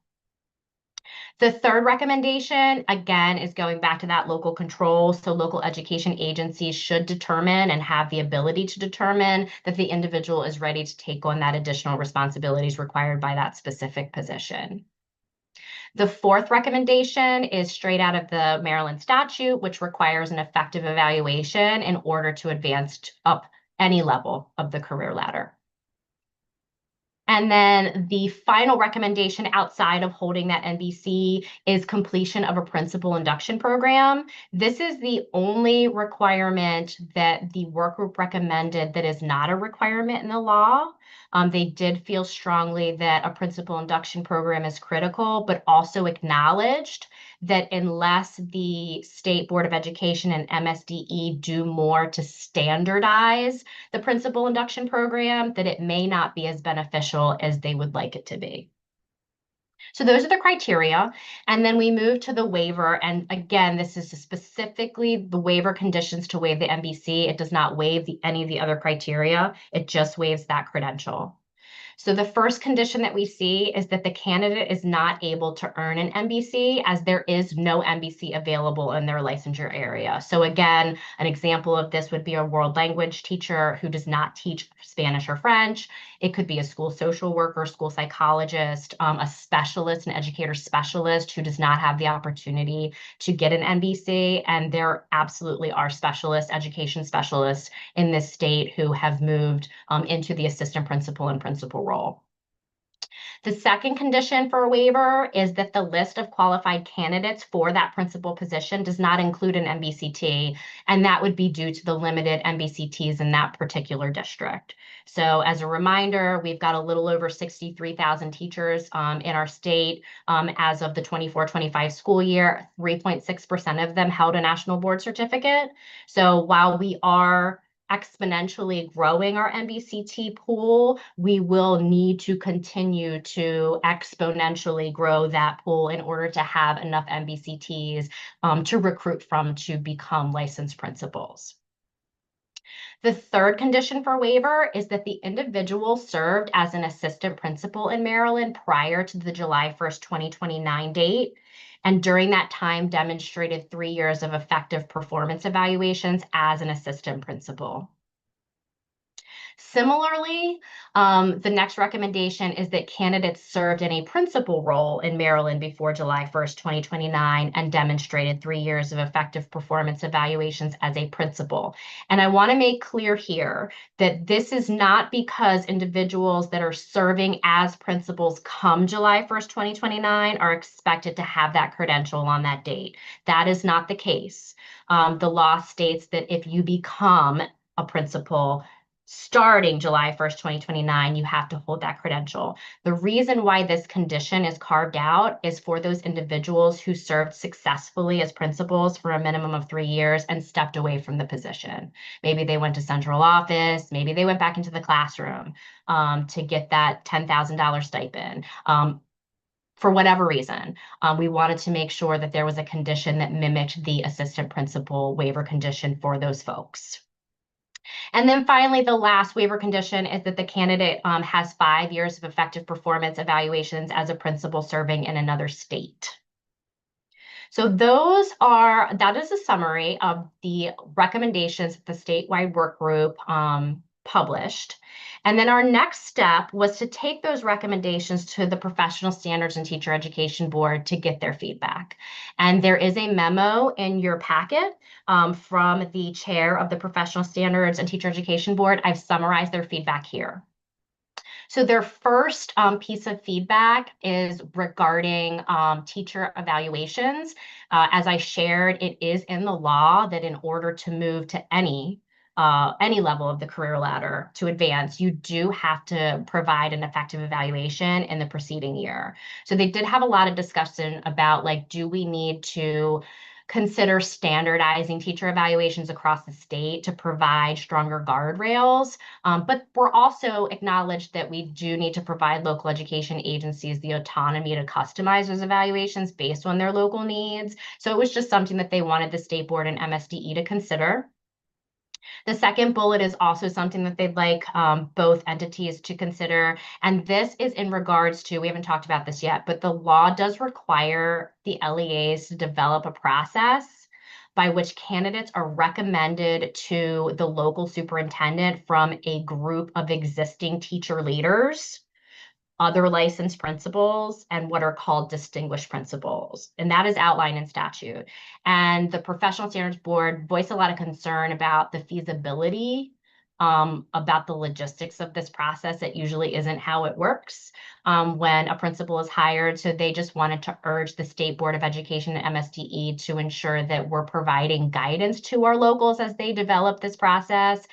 The third recommendation, again, is going back to that local control. So local education agencies should determine and have the ability to determine that the individual is ready to take on that additional responsibilities required by that specific position. The fourth recommendation is straight out of the Maryland statute, which requires an effective evaluation in order to advance up any level of the career ladder. And then the final recommendation outside of holding that NBC is completion of a principal induction program. This is the only requirement that the work group recommended that is not a requirement in the law. They did feel strongly that a principal induction program is critical, but also acknowledged that unless the State Board of Education and MSDE do more to standardize the principal induction program, that it may not be as beneficial as they would like it to be. So those are the criteria. And then we move to the waiver. And again, this is specifically the waiver conditions to waive the NBC. It does not waive any of the other criteria. It just waives that credential. So the first condition that we see is that the candidate is not able to earn an MBC as there is no MBC available in their licensure area. So again, an example of this would be a world language teacher who does not teach Spanish or French. It could be a school social worker, school psychologist, a specialist, an educator specialist who does not have the opportunity to get an MBC. And there absolutely are specialists, education specialists in this state who have moved into the assistant principal and principal role. The second condition for a waiver is that the list of qualified candidates for that principal position does not include an MBCT, and that would be due to the limited MBCTs in that particular district. So as a reminder, we've got a little over 63,000 teachers in our state as of the 24-25 school year. 3.6% of them held a national board certificate. So while we are exponentially growing our MBCT pool, we will need to continue to exponentially grow that pool in order to have enough MBCTs to recruit from to become licensed principals. The third condition for waiver is that the individual served as an assistant principal in Maryland prior to the July 1st, 2029 date, and during that time demonstrated 3 years of effective performance evaluations as an assistant principal. Similarly, the next recommendation is that candidates served in a principal role in Maryland before July 1st, 2029, and demonstrated 3 years of effective performance evaluations as a principal. And I want to make clear here that this is not because individuals that are serving as principals come July 1st, 2029 are expected to have that credential on that date. That is not the case. The law states that if you become a principal starting July 1st, 2029, you have to hold that credential. The reason why this condition is carved out is for those individuals who served successfully as principals for a minimum of 3 years and stepped away from the position. Maybe they went to central office, maybe they went back into the classroom to get that $10,000 stipend. For whatever reason, we wanted to make sure that there was a condition that mimicked the assistant principal waiver condition for those folks. And then finally, the last waiver condition is that the candidate has 5 years of effective performance evaluations as a principal serving in another state. So that is a summary of the recommendations that the statewide work group published. And then our next step was to take those recommendations to the Professional Standards and Teacher Education Board to get their feedback. And there is a memo in your packet from the chair of the Professional Standards and Teacher Education Board. I've summarized their feedback here. So their first piece of feedback is regarding teacher evaluations. As I shared, it is in the law that in order to move to any level of the career ladder to advance, you do have to provide an effective evaluation in the preceding year. So they did have a lot of discussion about, like, do we need to consider standardizing teacher evaluations across the state to provide stronger guardrails. But we're also acknowledged that we do need to provide local education agencies the autonomy to customize those evaluations based on their local needs. So it was just something that they wanted the state board and MSDE to consider. The second bullet is also something that they'd like both entities to consider. And this is in regards to, we haven't talked about this yet, but the law does require the LEAs to develop a process by which candidates are recommended to the local superintendent from a group of existing teacher leaders, other licensed principals, and what are called distinguished principals. And that is outlined in statute. And the Professional Standards Board voiced a lot of concern about the feasibility, about the logistics of this process. It usually isn't how it works when a principal is hired. So they just wanted to urge the State Board of Education and MSDE to ensure that we're providing guidance to our locals as they develop this process,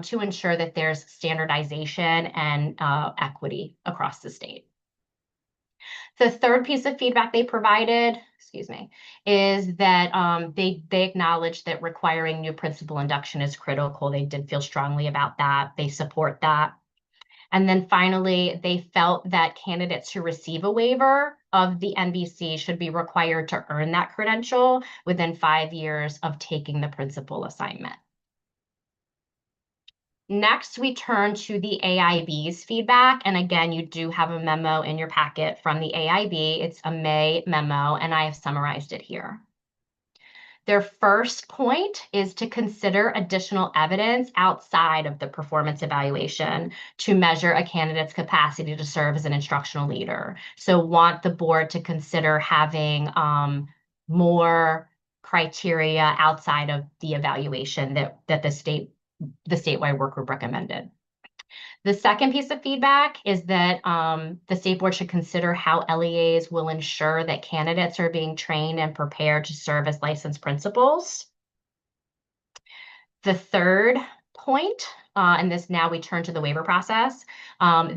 to ensure that there's standardization and equity across the state. The third piece of feedback they provided, is that they acknowledge that requiring new principal induction is critical. They did feel strongly about that. They support that. And then finally, they felt that candidates who receive a waiver of the NBC should be required to earn that credential within 5 years of taking the principal assignment. Next, we turn to the AIB's feedback. And again, you do have a memo in your packet from the AIB. It's a May memo, and I have summarized it here. Their first point is to consider additional evidence outside of the performance evaluation to measure a candidate's capacity to serve as an instructional leader. So want the board to consider having more criteria outside of the evaluation that the statewide work group recommended. The second piece of feedback is that the state board should consider how LEAs will ensure that candidates are being trained and prepared to serve as licensed principals. The third point, and this now we turn to the waiver process,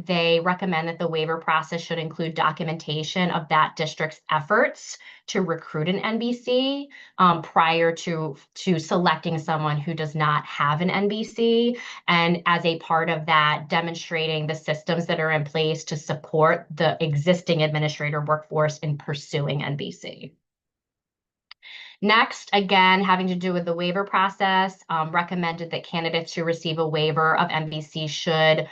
they recommend that the waiver process should include documentation of that district's efforts to recruit an NBC prior to selecting someone who does not have an NBC. And as a part of that, demonstrating the systems that are in place to support the existing administrator workforce in pursuing NBC. Next, again, having to do with the waiver process, recommended that candidates who receive a waiver of NBC should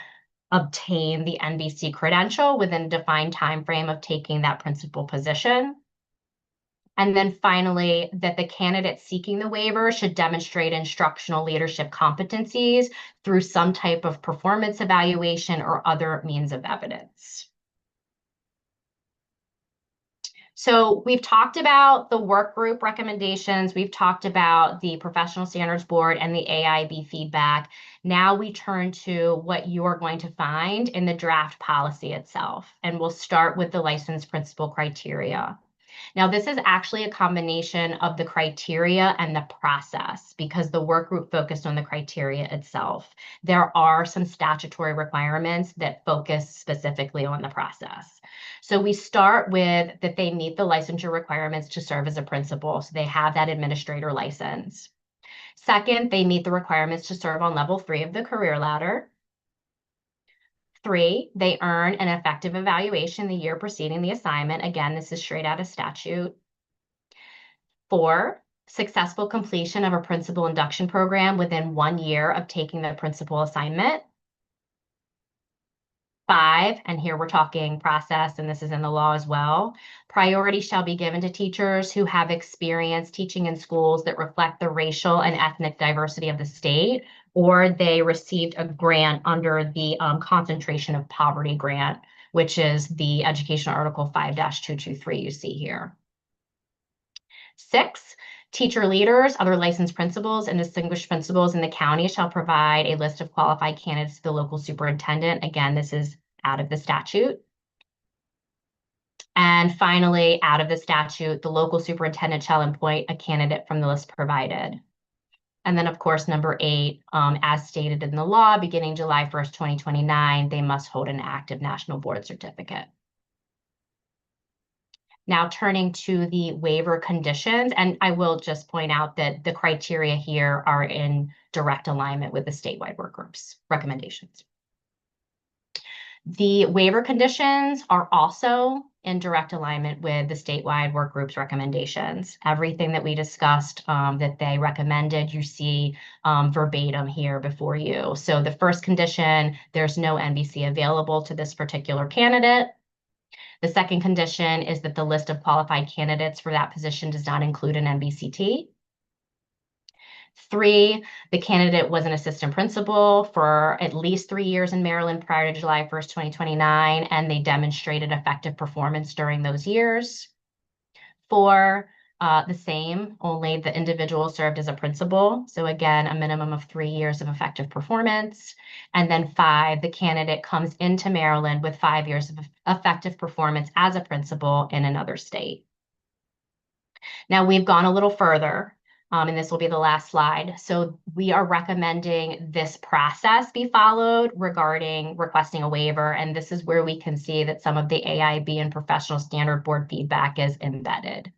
obtain the NBC credential within a defined time frame of taking that principal position. And then finally, that the candidate seeking the waiver should demonstrate instructional leadership competencies through some type of performance evaluation or other means of evidence. So we've talked about the work group recommendations. We've talked about the Professional Standards Board and the AIB feedback. Now we turn to what you're going to find in the draft policy itself. And we'll start with the licensed principal criteria. Now, this is actually a combination of the criteria and the process because the work group focused on the criteria itself. There are some statutory requirements that focus specifically on the process. So we start with that they meet the licensure requirements to serve as a principal. So they have that administrator license. Second, they meet the requirements to serve on level 3 of the career ladder. 3, they earn an effective evaluation the year preceding the assignment. Again, this is straight out of statute. 4, successful completion of a principal induction program within 1 year of taking the principal assignment. 5, and here we're talking process, and this is in the law as well. Priority shall be given to teachers who have experience teaching in schools that reflect the racial and ethnic diversity of the state, or they received a grant under the concentration of poverty grant, which is the Educational Article 5-223 you see here. 6, teacher leaders, other licensed principals, and distinguished principals in the county shall provide a list of qualified candidates to the local superintendent. Again, this is out of the statute. And finally, out of the statute, the local superintendent shall appoint a candidate from the list provided. And then, of course, number 8, as stated in the law, beginning July 1st, 2029, they must hold an active national board certificate. Now turning to the waiver conditions, and I will just point out that the criteria here are in direct alignment with the statewide work groups recommendations. The waiver conditions are also in direct alignment with the statewide work group's recommendations. Everything that we discussed that they recommended, you see verbatim here before you. So the first condition, there's no NBC available to this particular candidate. The second condition is that the list of qualified candidates for that position does not include an NBCT. 3, the candidate was an assistant principal for at least 3 years in Maryland prior to July 1st, 2029, and they demonstrated effective performance during those years. 4, the same, only the individual served as a principal. So again, a minimum of 3 years of effective performance. And then 5, the candidate comes into Maryland with 5 years of effective performance as a principal in another state. Now we've gone a little further, and this will be the last slide. So we are recommending this process be followed regarding requesting a waiver. And this is where we can see that some of the AIB and professional standard board feedback is embedded.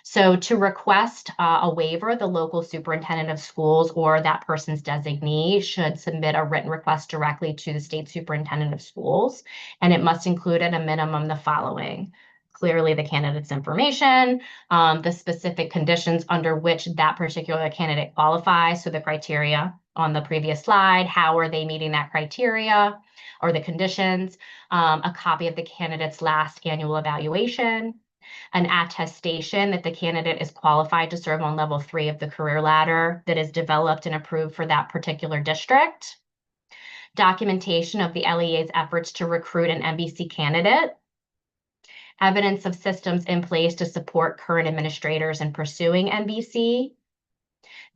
So to request a waiver, the local superintendent of schools or that person's designee should submit a written request directly to the state superintendent of schools, and it must include at a minimum the following: clearly the candidate's information, the specific conditions under which that particular candidate qualifies, so the criteria on the previous slide, how are they meeting that criteria or the conditions, a copy of the candidate's last annual evaluation, an attestation that the candidate is qualified to serve on level 3 of the career ladder that is developed and approved for that particular district, documentation of the LEA's efforts to recruit an NBC candidate, evidence of systems in place to support current administrators in pursuing NBC,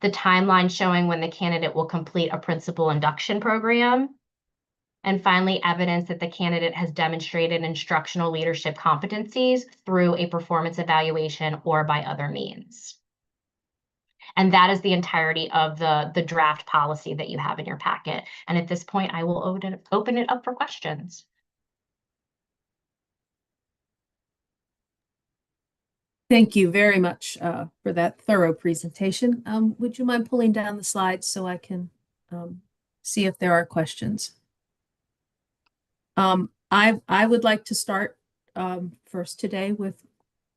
the timeline showing when the candidate will complete a principal induction program, and finally, evidence that the candidate has demonstrated instructional leadership competencies through a performance evaluation or by other means. And that is the entirety of the draft policy that you have in your packet. And at this point, I will open it up for questions. Thank you very much for that thorough presentation. Would you mind pulling down the slides so I can see if there are questions? I would like to start first today with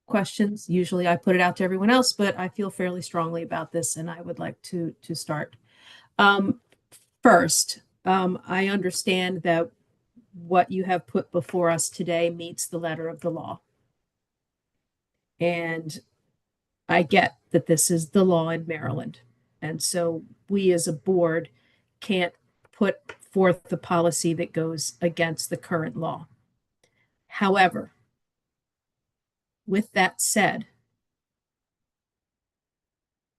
questions. Usually I put it out to everyone else, but I feel fairly strongly about this and I would like to start. First, I understand that what you have put before us today meets the letter of the law. And I get that this is the law in Maryland. And so we as a board can't put forth the policy that goes against the current law. However, with that said,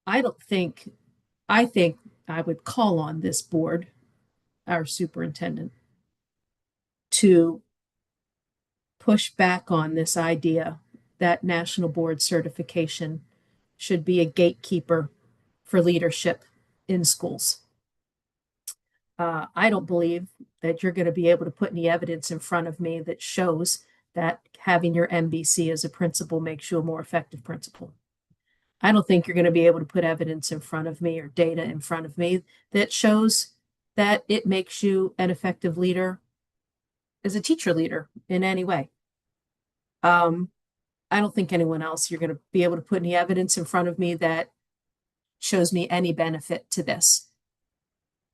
I think I would call on this board, our superintendent, to push back on this idea that national board certification should be a gatekeeper for leadership in schools. I don't believe that you're going to be able to put any evidence in front of me that shows that having your MBC as a principal makes you a more effective principal. I don't think you're going to be able to put evidence in front of me or data in front of me that shows that it makes you an effective leader as a teacher leader in any way. I don't think anyone else, you're going to be able to put any evidence in front of me that shows me any benefit to this.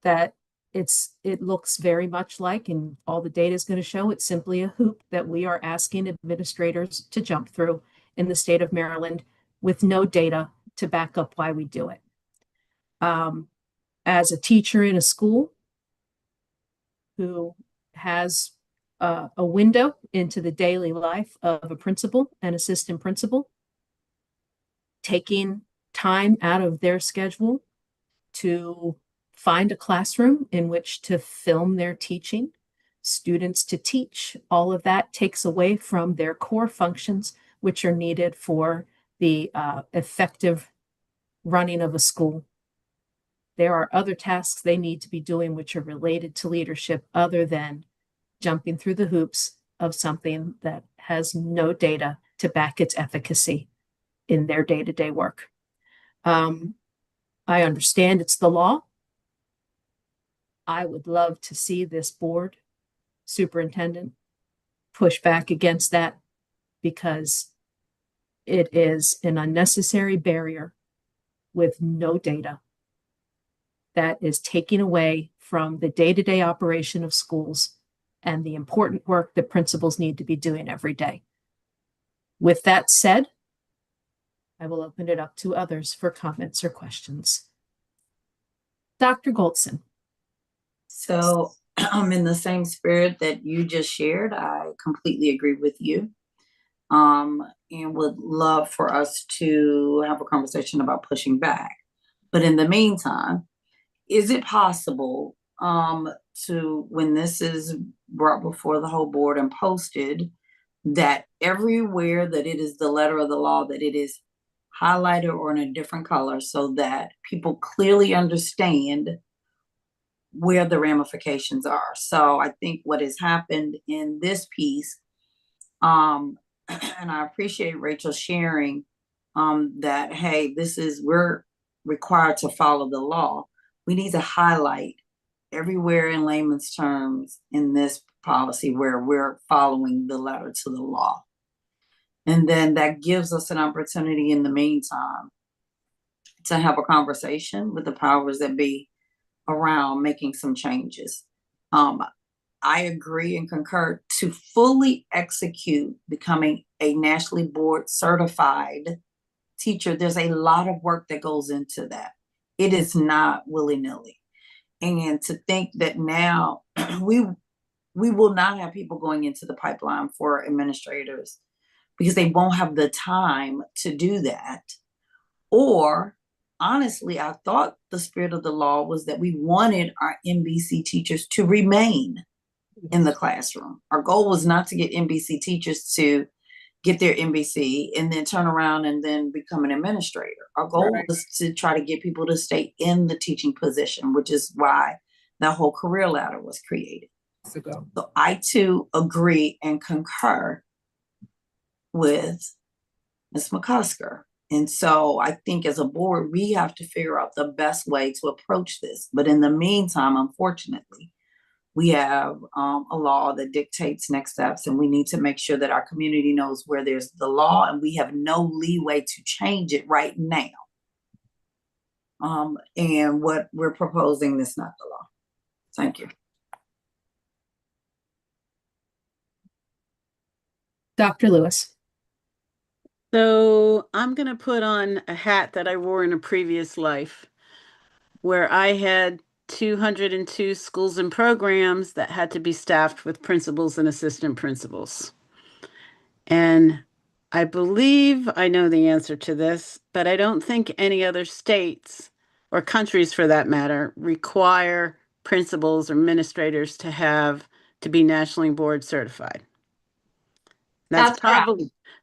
That it looks very much like, and all the data is going to show, it's simply a hoop that we are asking administrators to jump through in the state of Maryland with no data to back up why we do it. As a teacher in a school who has a window into the daily life of a principal and assistant principal, taking time out of their schedule to find a classroom in which to film their teaching, students to teach, all of that takes away from their core functions, which are needed for the effective running of a school. There are other tasks they need to be doing which are related to leadership other than jumping through the hoops of something that has no data to back its efficacy in their day-to-day work. I understand it's the law. I would love to see this board superintendent push back against that because it is an unnecessary barrier with no data that is taking away from the day-to-day operation of schools and the important work that principals need to be doing every day. With that said, I will open it up to others for comments or questions. Dr. Goldson. So in the same spirit that you just shared, I completely agree with you. And would love for us to have a conversation about pushing back. But in the meantime, is it possible to, when this is brought before the whole board and posted, that everywhere that it is the letter of the law, that it is highlighted or in a different color so that people clearly understand where the ramifications are? So I think what has happened in this piece, and I appreciate Rachel sharing that, hey, we're required to follow the law. We need to highlight everywhere in layman's terms in this policy where we're following the letter to the law. And then that gives us an opportunity in the meantime to have a conversation with the powers that be around making some changes. I agree and concur to fully execute becoming a nationally board certified teacher. There's a lot of work that goes into that. It is not willy-nilly. And to think that now we will not have people going into the pipeline for administrators because they won't have the time to do that. Or honestly, I thought the spirit of the law was that we wanted our MBC teachers to remain in the classroom. Our goal was not to get MBC teachers to get their MBC and then turn around and then become an administrator. Our goal was to try to get people to stay in the teaching position, which is why the whole career ladder was created. So I too agree and concur with Ms. McCusker. And so I think as a board, we have to figure out the best way to approach this. But in the meantime, unfortunately, we have a law that dictates next steps, and we need to make sure that our community knows where there's the law and we have no leeway to change it right now. And what we're proposing is not the law. Thank you. Dr. Lewis. So I'm going to put on a hat that I wore in a previous life where I had 202 schools and programs that had to be staffed with principals and assistant principals. And I believe I know the answer to this, but I don't think any other states or countries for that matter require principals or administrators to be nationally board certified. That's correct.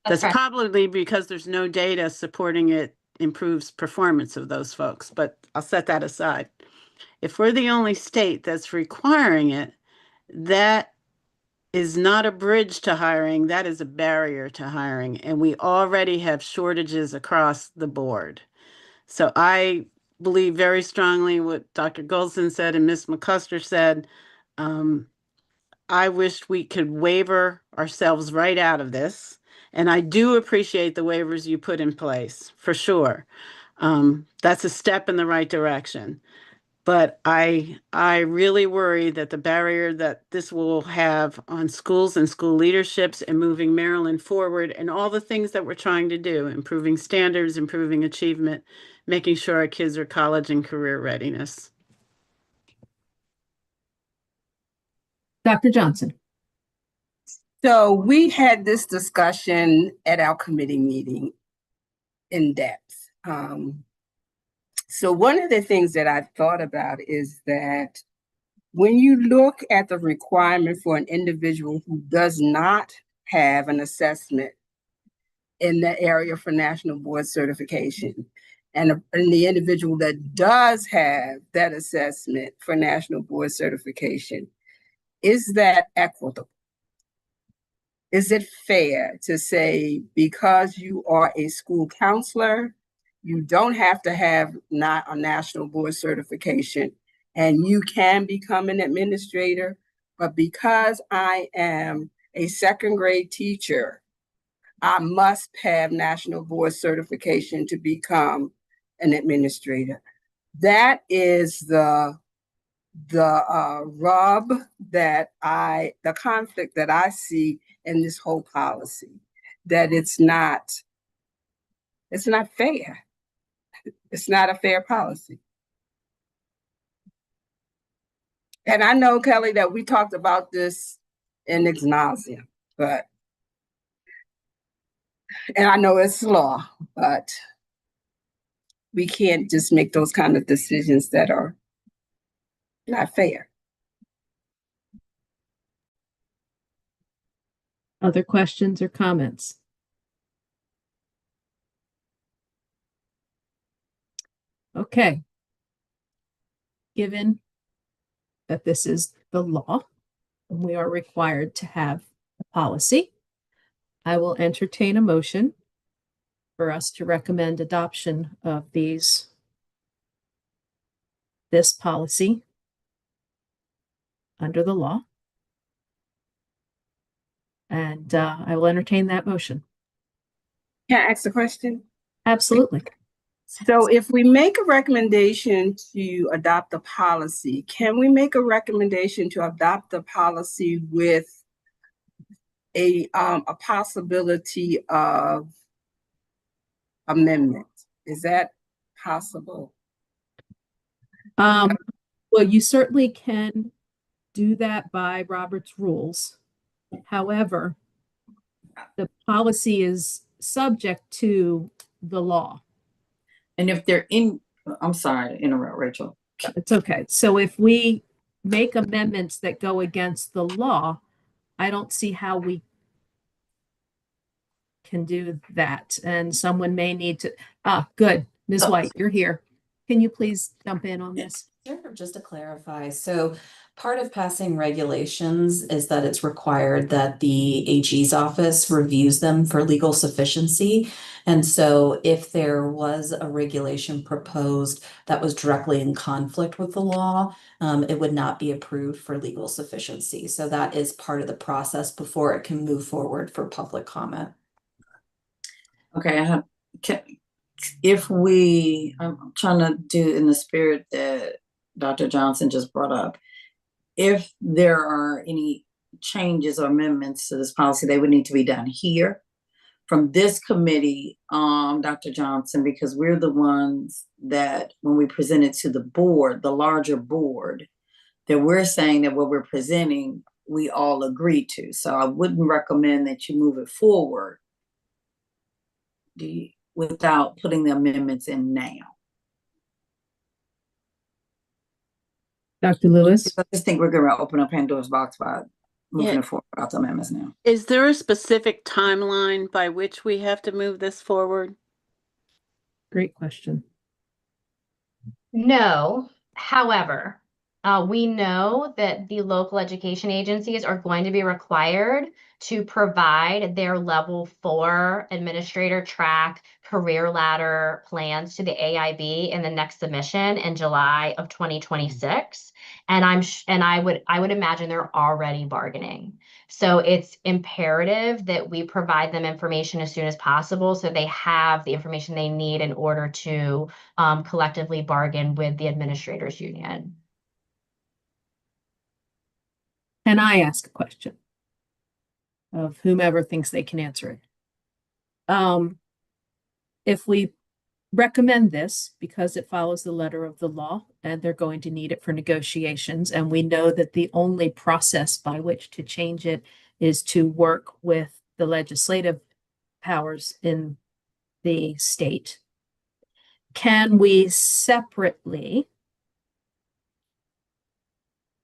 That's correct. probably because there's no data supporting it improves performance of those folks, but I'll set that aside. If we're the only state that's requiring it, that is not a bridge to hiring, that is a barrier to hiring. And we already have shortages across the board. So I believe very strongly what Dr. Goldson said and Ms. McCusker said. I wish we could waiver ourselves right out of this. And I do appreciate the waivers you put in place, for sure. That's a step in the right direction. But I really worry that the barrier that this will have on schools and school leaderships and moving Maryland forward and all the things that we're trying to do, improving standards, improving achievement, making sure our kids are college and career readiness. Dr. Johnson. So we had this discussion at our committee meeting in depth. So one of the things that I thought about is that when you look at the requirement for an individual who does not have an assessment in the area for national board certification, and the individual that does have that assessment for national board certification, is that equitable? Is it fair to say because you are a school counselor, you don't have to have not a national board certification and you can become an administrator, but because I am a second grade teacher, I must have national board certification to become an administrator? That is the rub that the conflict that I see in this whole policy, that it's not fair. It's not a fair policy. And I know, Kelly, that we talked about this in ex nauseam, and I know it's law, but we can't just make those kind of decisions that are not fair. Other questions or comments? Okay. Given that this is the law, and we are required to have a policy, I will entertain a motion for us to recommend adoption of this policy under the law. And I will entertain that motion. Can I ask a question? Absolutely. So if we make a recommendation to adopt the policy, can we make a recommendation to adopt the policy with a possibility of amendment? Is that possible? Well, you certainly can do that by Robert's rules. However, the policy is subject to the law. And if they're I'm sorry to interrupt, Rachel. It's okay. So if we make amendments that go against the law, I don't see how we can do that. And someone may need to, good. Ms. White, you're here. Can you please jump in on this? Sure, just to clarify. So part of passing regulations is that it's required that the AG's office reviews them for legal sufficiency. And so if there was a regulation proposed that was directly in conflict with the law, it would not be approved for legal sufficiency. So that is part of the process before it can move forward for public comment. Okay, I'm trying to do in the spirit that Dr. Johnson just brought up. If there are any changes or amendments to this policy, they would need to be done here from this committee, Dr. Johnson, because we're the ones that when we present it to the board, the larger board, that we're saying that what we're presenting, we all agree to. So I wouldn't recommend that you move it forward without putting the amendments in now. Dr. Lewis? I just think we're going to open up Pandora's box by moving it forward without the amendments now. Is there a specific timeline by which we have to move this forward? Great question. No, however, we know that the local education agencies are going to be required to provide their level 4 administrator track career ladder plans to the AIB in the next submission in July of 2026. And I would imagine they're already bargaining. So it's imperative that we provide them information as soon as possible so they have the information they need in order to collectively bargain with the administrators union. Can I ask a question of whomever thinks they can answer it? If we recommend this because it follows the letter of the law and they're going to need it for negotiations, and we know that the only process by which to change it is to work with the legislative powers in the state, can we separately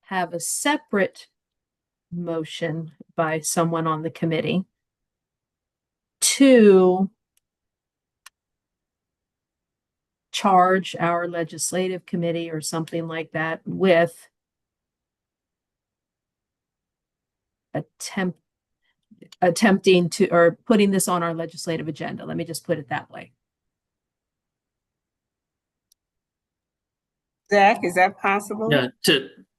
have a separate motion by someone on the committee to charge our legislative committee or something like that with attempting to, or putting this on our legislative agenda? Let me just put it that way. Zach, is that possible? Yeah,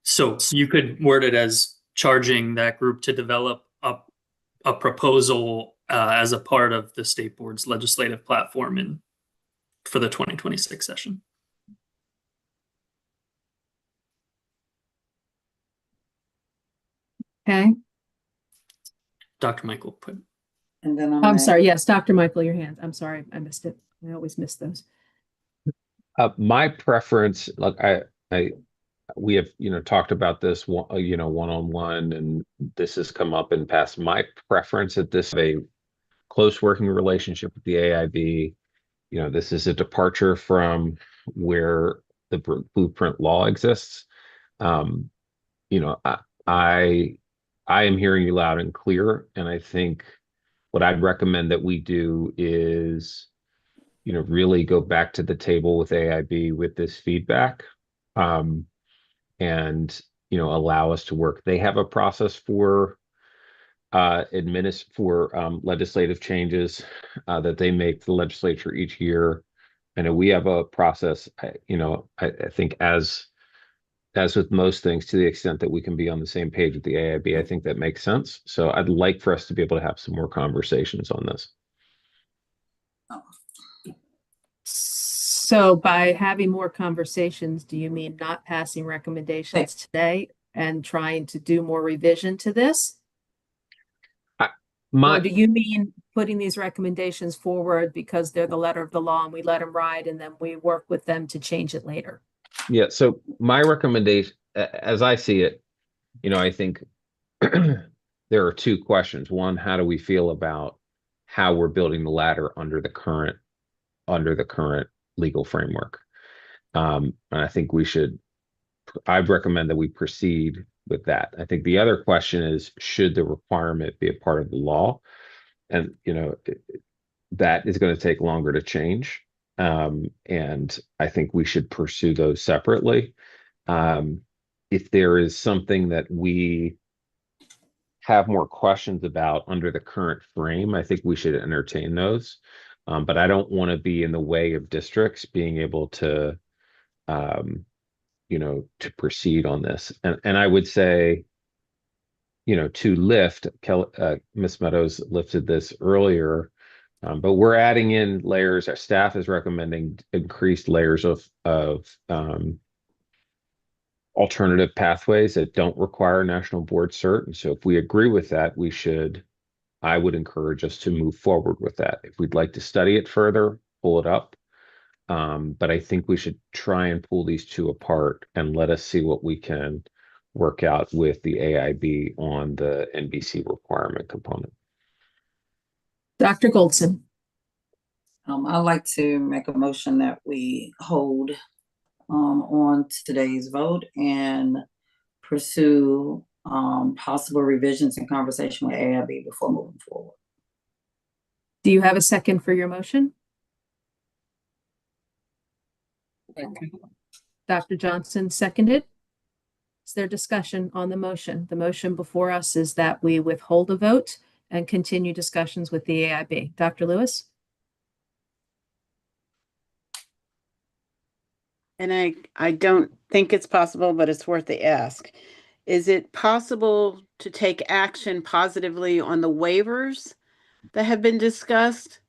so you could word it as charging that group to develop a proposal as a part of the state board's legislative platform for the 2026 session. Okay. Dr. Michael put. And then I'm sorry. Yes, Dr. Michael, your hand. I'm sorry. I missed it. I always miss those. My preference, look, we have, talked about this, one-on-one, and this has come up in past. My preference at this, a close working relationship with the AIB. This is a departure from where the blueprint law exists. I am hearing you loud and clear, and I think what I'd recommend that we do is, really go back to the table with AIB with this feedback, and allow us to work. They have a process for legislative changes that they make to the legislature each year. I know we have a process. I think as with most things, to the extent that we can be on the same page with the AIB, I think that makes sense. So I'd like for us to be able to have some more conversations on this. So by having more conversations, do you mean not passing recommendations today and trying to do more revision to this? Or do you mean putting these recommendations forward because they're the letter of the law and we let them ride and then we work with them to change it later? Yeah, so my recommendation, as I see it, I think there are two questions. One, how do we feel about how we're building the ladder under the current legal framework? And I think I'd recommend that we proceed with that. I think the other question is, should the requirement be a part of the law? And, that is going to take longer to change. And I think we should pursue those separately. If there is something that we have more questions about under the current frame, I think we should entertain those. But I don't want to be in the way of districts being able to, to proceed on this. And I would say, to lift, Ms. Meadows lifted this earlier, but we're adding in layers. Our staff is recommending increased layers of alternative pathways that don't require national board cert. And so if we agree with that, I would encourage us to move forward with that. If we'd like to study it further, pull it up. But I think we should try and pull these two apart and let us see what we can work out with the AIB on the NBC requirement component. Dr. Goldson. I'd like to make a motion that we hold on today's vote and pursue possible revisions and conversation with AIB before moving forward. Do you have a second for your motion? Dr. Johnson seconded. Is there discussion on the motion? The motion before us is that we withhold a vote and continue discussions with the AIB. Dr. Lewis? And I don't think it's possible, but it's worth the ask. Is it possible to take action positively on the waivers that have been discussed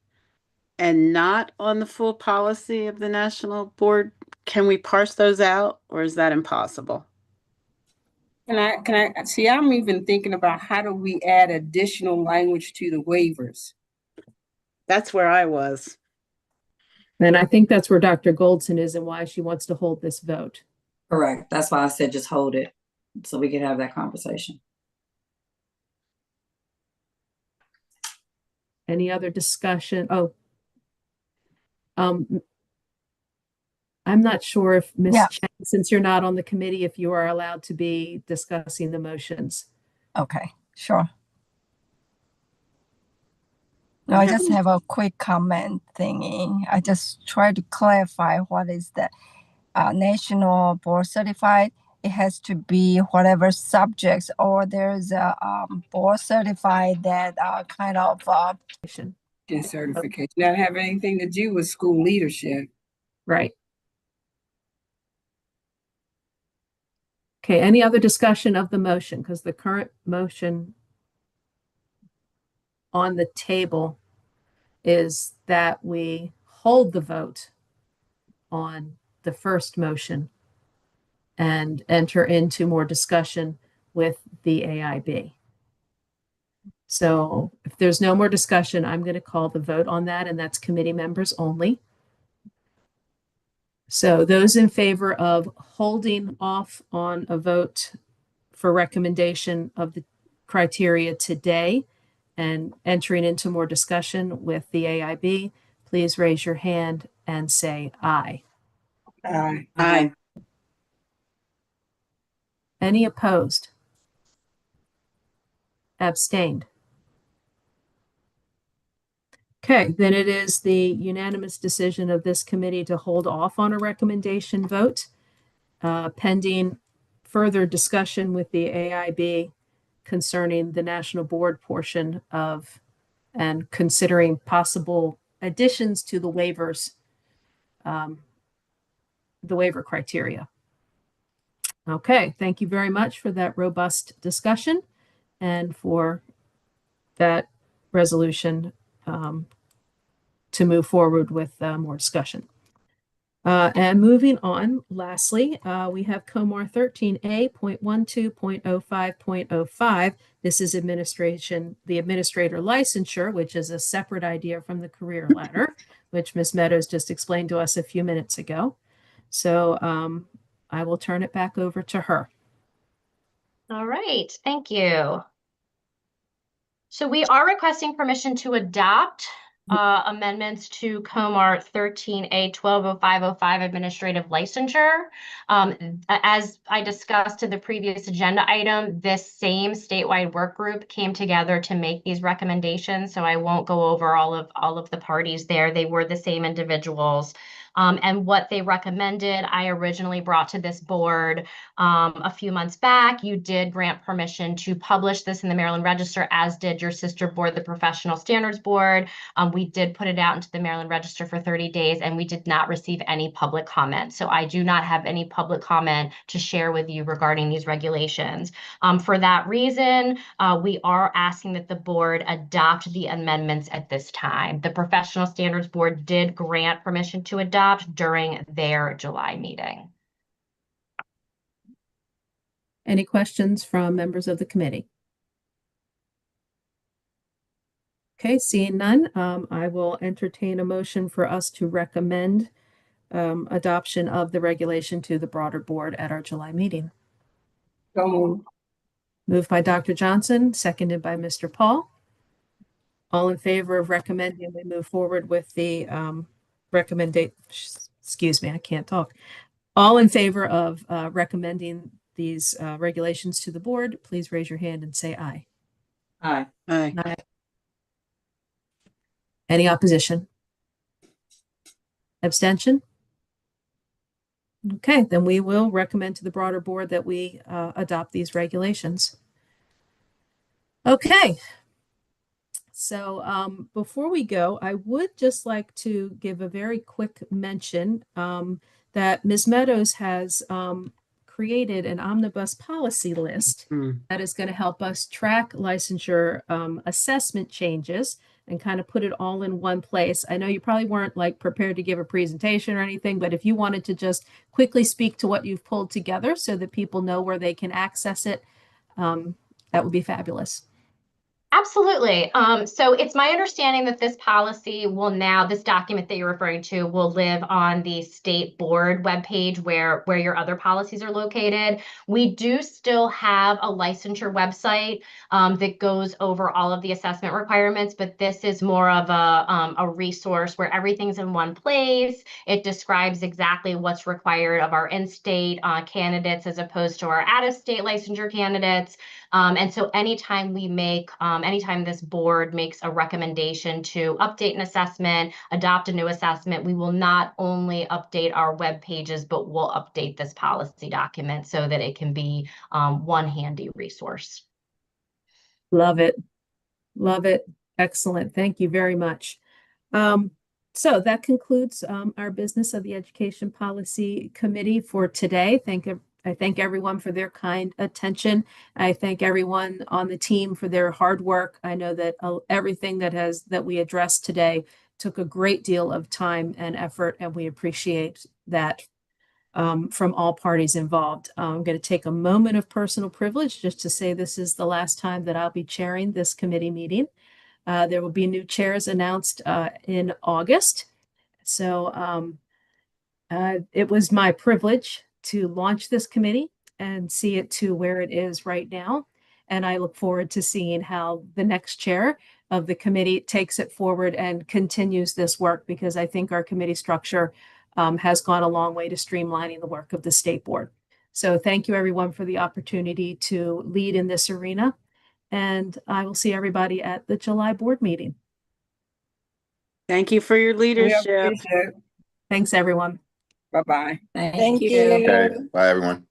and not on the full policy of the national board? Can we parse those out, or is that impossible? Can I see, I'm even thinking about how do we add additional language to the waivers? That's where I was. And I think that's where Dr. Goldson is and why she wants to hold this vote. Correct. That's why I said just hold it so we could have that conversation. Any other discussion? Oh, I'm not sure if Ms. Chen, since you're not on the committee, if you are allowed to be discussing the motions. Okay, sure. No, I just have a quick comment thingy. I just try to clarify what is the national board certified. It has to be whatever subjects, or there's a board certified that kind of certification. Not have anything to do with school leadership. Right. Okay, any other discussion of the motion? Because the current motion on the table is that we hold the vote on the first motion and enter into more discussion with the AIB. So if there's no more discussion, I'm going to call the vote on that, and that's committee members only. So those in favor of holding off on a vote for recommendation of the criteria today and entering into more discussion with the AIB, please raise your hand and say aye. Aye. Aye. Any opposed? Abstained? Okay, then it is the unanimous decision of this committee to hold off on a recommendation vote, pending further discussion with the AIB concerning the national board portion of and considering possible additions to the waivers, the waiver criteria. Okay, thank you very much for that robust discussion and for that resolution to move forward with more discussion. And moving on, lastly, we have COMAR 13A.12.05.05. This is the administrator licensure, which is a separate idea from the career ladder, which Ms. Meadows just explained to us a few minutes ago. So I will turn it back over to her. All right, thank you. So we are requesting permission to adopt amendments to COMAR 13A.12.05.05 administrative licensure. As I discussed in the previous agenda item, this same statewide work group came together to make these recommendations. So I won't go over all of the parties there. They were the same individuals. And what they recommended, I originally brought to this board a few months back. You did grant permission to publish this in the Maryland Register, as did your sister board, the Professional Standards Board. We did put it out into the Maryland Register for 30 days, and we did not receive any public comment. So I do not have any public comment to share with you regarding these regulations. For that reason, we are asking that the board adopt the amendments at this time. The Professional Standards Board did grant permission to adopt during their July meeting. Any questions from members of the committee? Okay, seeing none, I will entertain a motion for us to recommend adoption of the regulation to the broader board at our July meeting. So moved. Moved by Dr. Johnson, seconded by Mr. Paul. All in favor of recommending we move forward with the excuse me, I can't talk. All in favor of recommending these regulations to the board, please raise your hand and say aye. Aye. Aye. Aye. Any opposition? Abstention? Okay, then we will recommend to the broader board that we adopt these regulations. Okay. So before we go, I would just like to give a very quick mention that Ms. Meadows has created an omnibus policy list that is going to help us track licensure assessment changes and kind of put it all in one place. I know you probably weren't like prepared to give a presentation or anything, but if you wanted to just quickly speak to what you've pulled together so that people know where they can access it, that would be fabulous. Absolutely. So it's my understanding that this policy will now, this document that you're referring to will live on the state board webpage where your other policies are located. We do still have a licensure website that goes over all of the assessment requirements, but this is more of a resource where everything's in one place. It describes exactly what's required of our in-state candidates as opposed to our out-of-state licensure candidates. And so anytime this board makes a recommendation to update an assessment, adopt a new assessment, we will not only update our web pages, but we'll update this policy document so that it can be one handy resource. Love it. Love it. Excellent. Thank you very much. So that concludes our business of the Education Policy Committee for today. I thank everyone for their kind attention. I thank everyone on the team for their hard work. I know that everything that we addressed today took a great deal of time and effort, and we appreciate that from all parties involved. I'm going to take a moment of personal privilege just to say this is the last time that I'll be chairing this committee meeting. There will be new chairs announced in August. So it was my privilege to launch this committee and see it to where it is right now. And I look forward to seeing how the next chair of the committee takes it forward and continues this work, because I think our committee structure has gone a long way to streamlining the work of the state board. So thank you everyone for the opportunity to lead in this arena. And I will see everybody at the July board meeting. Thank you for your leadership. Thanks, everyone. Bye-bye. Thank you. Okay, bye everyone.